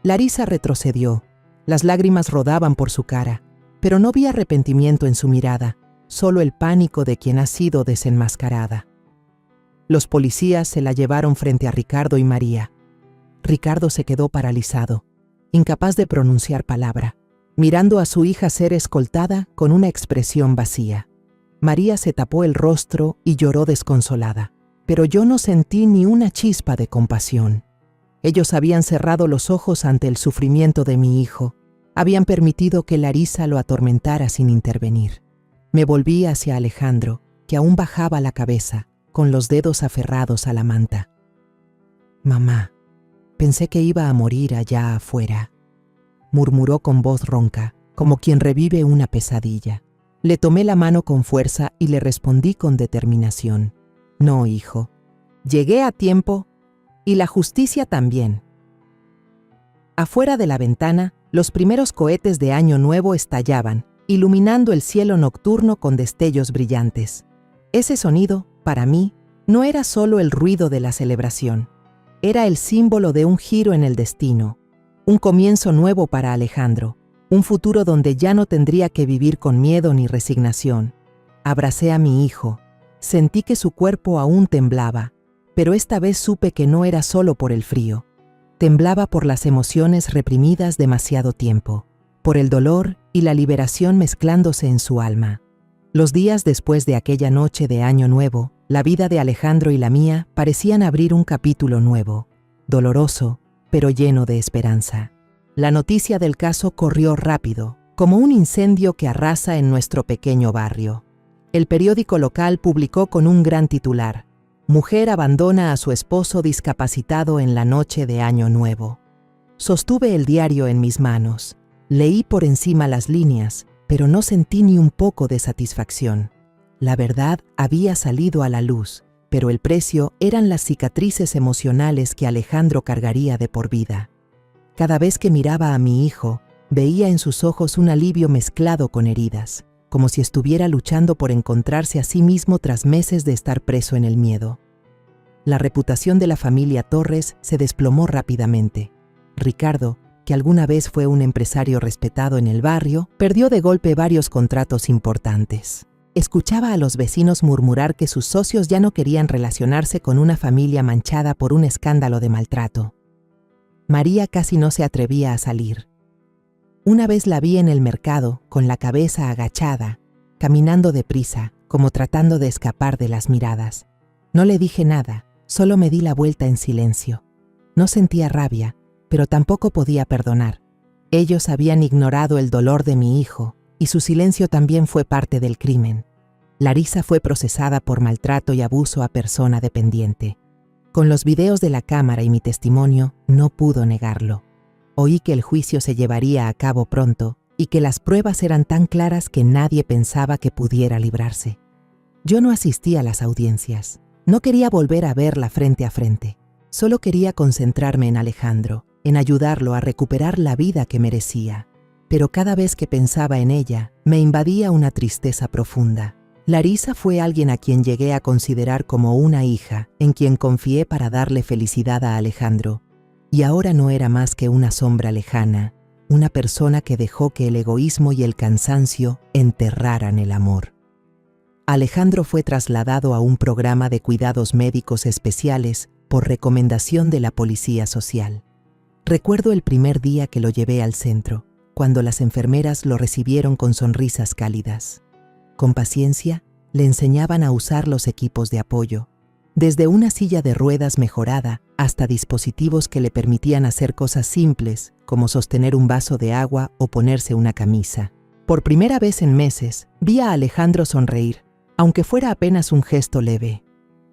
Larisa retrocedió. Las lágrimas rodaban por su cara, pero no vi arrepentimiento en su mirada, solo el pánico de quien ha sido desenmascarada. Los policías se la llevaron frente a Ricardo y María. Ricardo se quedó paralizado, incapaz de pronunciar palabra, mirando a su hija ser escoltada con una expresión vacía. María se tapó el rostro y lloró desconsolada, pero yo no sentí ni una chispa de compasión. Ellos habían cerrado los ojos ante el sufrimiento de mi hijo, habían permitido que Larisa lo atormentara sin intervenir. Me volví hacia Alejandro, que aún bajaba la cabeza, con los dedos aferrados a la manta. «Mamá, pensé que iba a morir allá afuera», murmuró con voz ronca, como quien revive una pesadilla. Le tomé la mano con fuerza y le respondí con determinación: «No, hijo. Llegué a tiempo y la justicia también». Afuera de la ventana, los primeros cohetes de Año Nuevo estallaban, iluminando el cielo nocturno con destellos brillantes. Ese sonido, para mí, no era solo el ruido de la celebración. Era el símbolo de un giro en el destino, un comienzo nuevo para Alejandro, un futuro donde ya no tendría que vivir con miedo ni resignación. Abracé a mi hijo, sentí que su cuerpo aún temblaba, pero esta vez supe que no era solo por el frío. Temblaba por las emociones reprimidas demasiado tiempo, por el dolor y la liberación mezclándose en su alma. Los días después de aquella noche de Año Nuevo, la vida de Alejandro y la mía parecían abrir un capítulo nuevo, doloroso, pero lleno de esperanza. La noticia del caso corrió rápido, como un incendio que arrasa en nuestro pequeño barrio. El periódico local publicó con un gran titular: Mujer abandona a su esposo discapacitado en la noche de Año Nuevo. Sostuve el diario en mis manos. Leí por encima las líneas, pero no sentí ni un poco de satisfacción. La verdad había salido a la luz, pero el precio eran las cicatrices emocionales que Alejandro cargaría de por vida. Cada vez que miraba a mi hijo, veía en sus ojos un alivio mezclado con heridas, como si estuviera luchando por encontrarse a sí mismo tras meses de estar preso en el miedo. La reputación de la familia Torres se desplomó rápidamente. Ricardo, que alguna vez fue un empresario respetado en el barrio, perdió de golpe varios contratos importantes. Escuchaba a los vecinos murmurar que sus socios ya no querían relacionarse con una familia manchada por un escándalo de maltrato. María casi no se atrevía a salir. Una vez la vi en el mercado, con la cabeza agachada, caminando deprisa, como tratando de escapar de las miradas. No le dije nada, solo me di la vuelta en silencio. No sentía rabia, pero tampoco podía perdonar. Ellos habían ignorado el dolor de mi hijo, y su silencio también fue parte del crimen. Larisa fue procesada por maltrato y abuso a persona dependiente. Con los videos de la cámara y mi testimonio, no pudo negarlo. Oí que el juicio se llevaría a cabo pronto y que las pruebas eran tan claras que nadie pensaba que pudiera librarse. Yo no asistí a las audiencias. No quería volver a verla frente a frente. Solo quería concentrarme en Alejandro, en ayudarlo a recuperar la vida que merecía. Pero cada vez que pensaba en ella, me invadía una tristeza profunda. Larisa fue alguien a quien llegué a considerar como una hija, en quien confié para darle felicidad a Alejandro. Y ahora no era más que una sombra lejana, una persona que dejó que el egoísmo y el cansancio enterraran el amor. Alejandro fue trasladado a un programa de cuidados médicos especiales por recomendación de la Policía Social. Recuerdo el primer día que lo llevé al centro, cuando las enfermeras lo recibieron con sonrisas cálidas. Con paciencia, le enseñaban a usar los equipos de apoyo, desde una silla de ruedas mejorada hasta dispositivos que le permitían hacer cosas simples, como sostener un vaso de agua o ponerse una camisa. Por primera vez en meses, vi a Alejandro sonreír, aunque fuera apenas un gesto leve.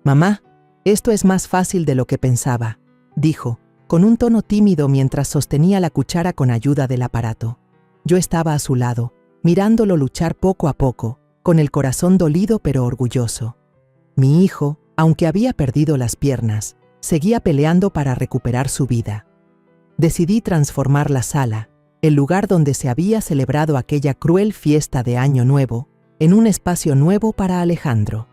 «Mamá, esto es más fácil de lo que pensaba», dijo, con un tono tímido mientras sostenía la cuchara con ayuda del aparato. Yo estaba a su lado, mirándolo luchar poco a poco, con el corazón dolido pero orgulloso. Mi hijo, aunque había perdido las piernas, seguía peleando para recuperar su vida. Decidí transformar la sala, el lugar donde se había celebrado aquella cruel fiesta de Año Nuevo, en un espacio nuevo para Alejandro.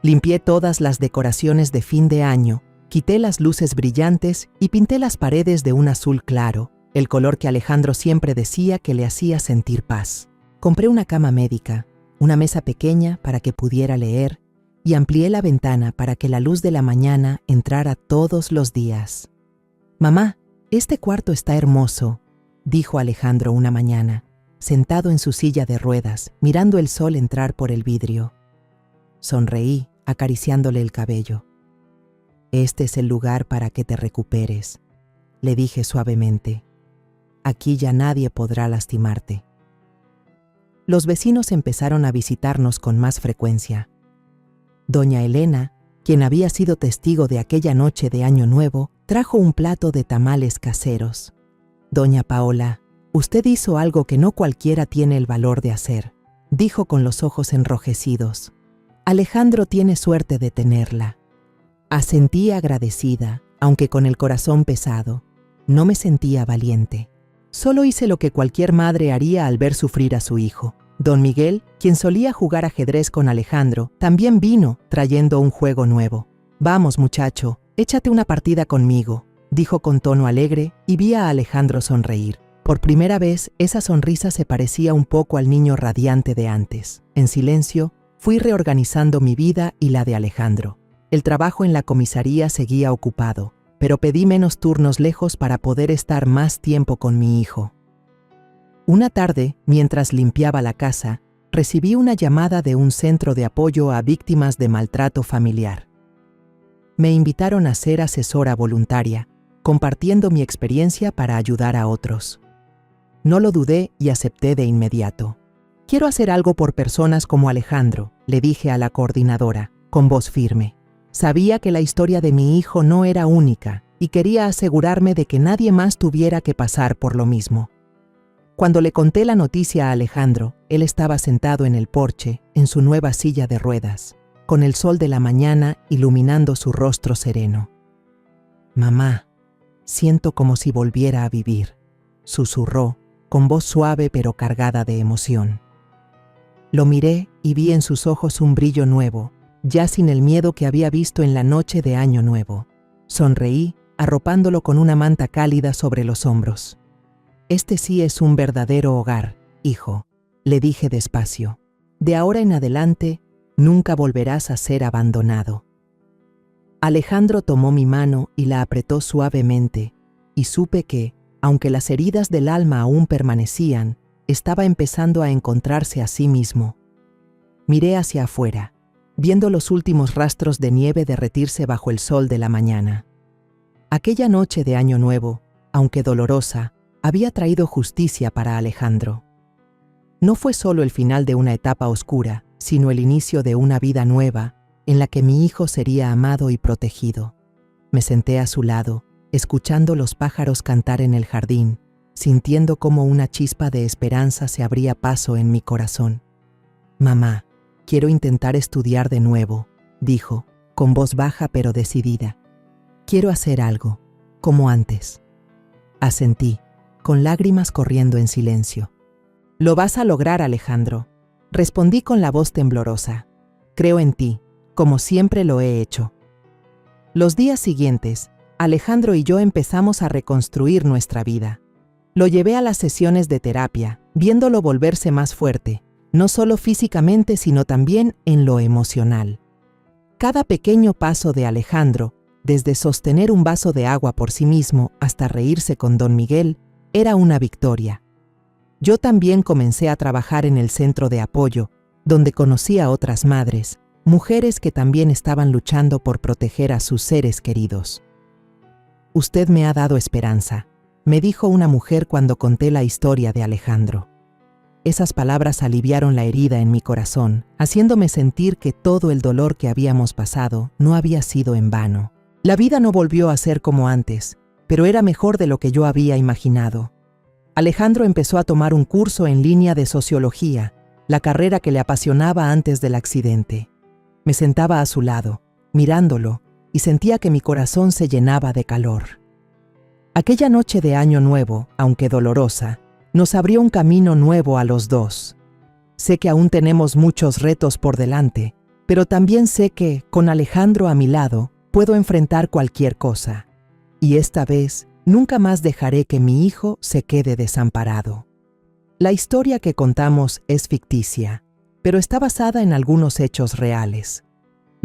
Limpié todas las decoraciones de fin de año, quité las luces brillantes y pinté las paredes de un azul claro, el color que Alejandro siempre decía que le hacía sentir paz. Compré una cama médica, una mesa pequeña para que pudiera leer, y amplié la ventana para que la luz de la mañana entrara todos los días. «Mamá, este cuarto está hermoso», dijo Alejandro una mañana, sentado en su silla de ruedas, mirando el sol entrar por el vidrio. Sonreí, acariciándole el cabello. «Este es el lugar para que te recuperes», le dije suavemente. «Aquí ya nadie podrá lastimarte». Los vecinos empezaron a visitarnos con más frecuencia. Doña Elena, quien había sido testigo de aquella noche de Año Nuevo, trajo un plato de tamales caseros. «Doña Paola, usted hizo algo que no cualquiera tiene el valor de hacer», dijo con los ojos enrojecidos. «Alejandro tiene suerte de tenerla». Asentí agradecida, aunque con el corazón pesado. No me sentía valiente. Solo hice lo que cualquier madre haría al ver sufrir a su hijo. Don Miguel, quien solía jugar ajedrez con Alejandro, también vino trayendo un juego nuevo. «Vamos, muchacho, échate una partida conmigo», dijo con tono alegre y vi a Alejandro sonreír. Por primera vez, esa sonrisa se parecía un poco al niño radiante de antes. En silencio, fui reorganizando mi vida y la de Alejandro. El trabajo en la comisaría seguía ocupado, pero pedí menos turnos lejos para poder estar más tiempo con mi hijo. Una tarde, mientras limpiaba la casa, recibí una llamada de un centro de apoyo a víctimas de maltrato familiar. Me invitaron a ser asesora voluntaria, compartiendo mi experiencia para ayudar a otros. No lo dudé y acepté de inmediato. Quiero hacer algo por personas como Alejandro, le dije a la coordinadora, con voz firme. Sabía que la historia de mi hijo no era única y quería asegurarme de que nadie más tuviera que pasar por lo mismo. Cuando le conté la noticia a Alejandro, él estaba sentado en el porche, en su nueva silla de ruedas, con el sol de la mañana iluminando su rostro sereno. «Mamá, siento como si volviera a vivir», susurró, con voz suave pero cargada de emoción. Lo miré y vi en sus ojos un brillo nuevo, ya sin el miedo que había visto en la noche de Año Nuevo. Sonreí, arropándolo con una manta cálida sobre los hombros. «Este sí es un verdadero hogar, hijo», le dije despacio. «De ahora en adelante, nunca volverás a ser abandonado». Alejandro tomó mi mano y la apretó suavemente, y supe que, aunque las heridas del alma aún permanecían, estaba empezando a encontrarse a sí mismo. Miré hacia afuera, viendo los últimos rastros de nieve derretirse bajo el sol de la mañana. Aquella noche de Año Nuevo, aunque dolorosa, había traído justicia para Alejandro. No fue solo el final de una etapa oscura, sino el inicio de una vida nueva, en la que mi hijo sería amado y protegido. Me senté a su lado, escuchando los pájaros cantar en el jardín, sintiendo cómo una chispa de esperanza se abría paso en mi corazón. «Mamá, quiero intentar estudiar de nuevo», dijo, con voz baja pero decidida. «Quiero hacer algo, como antes». Asentí, con lágrimas corriendo en silencio. «Lo vas a lograr, Alejandro», respondí con la voz temblorosa. «Creo en ti, como siempre lo he hecho». Los días siguientes, Alejandro y yo empezamos a reconstruir nuestra vida. Lo llevé a las sesiones de terapia, viéndolo volverse más fuerte, no solo físicamente sino también en lo emocional. Cada pequeño paso de Alejandro, desde sostener un vaso de agua por sí mismo hasta reírse con Don Miguel, era una victoria. Yo también comencé a trabajar en el centro de apoyo, donde conocí a otras madres, mujeres que también estaban luchando por proteger a sus seres queridos. «Usted me ha dado esperanza», me dijo una mujer cuando conté la historia de Alejandro. Esas palabras aliviaron la herida en mi corazón, haciéndome sentir que todo el dolor que habíamos pasado no había sido en vano. La vida no volvió a ser como antes, pero era mejor de lo que yo había imaginado. Alejandro empezó a tomar un curso en línea de sociología, la carrera que le apasionaba antes del accidente. Me sentaba a su lado, mirándolo, y sentía que mi corazón se llenaba de calor. Aquella noche de Año Nuevo, aunque dolorosa, nos abrió un camino nuevo a los dos. Sé que aún tenemos muchos retos por delante, pero también sé que, con Alejandro a mi lado, puedo enfrentar cualquier cosa. Y esta vez, nunca más dejaré que mi hijo se quede desamparado. La historia que contamos es ficticia, pero está basada en algunos hechos reales.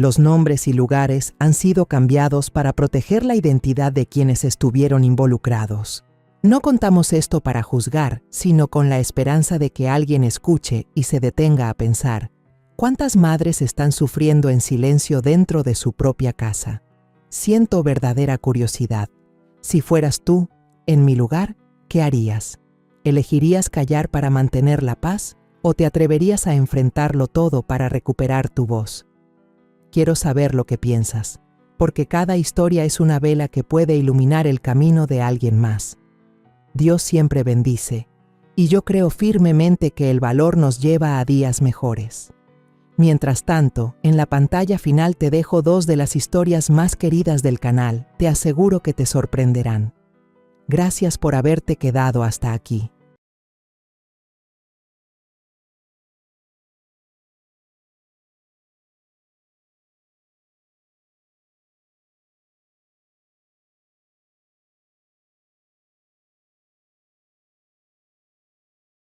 Los nombres y lugares han sido cambiados para proteger la identidad de quienes estuvieron involucrados. No contamos esto para juzgar, sino con la esperanza de que alguien escuche y se detenga a pensar: ¿cuántas madres están sufriendo en silencio dentro de su propia casa? Siento verdadera curiosidad. Si fueras tú, en mi lugar, ¿qué harías? ¿Elegirías callar para mantener la paz o te atreverías a enfrentarlo todo para recuperar tu voz? Quiero saber lo que piensas, porque cada historia es una vela que puede iluminar el camino de alguien más. Dios siempre bendice, y yo creo firmemente que el valor nos lleva a días mejores. Mientras tanto, en la pantalla final te dejo 2 de las historias más queridas del canal, te aseguro que te sorprenderán. Gracias por haberte quedado hasta aquí.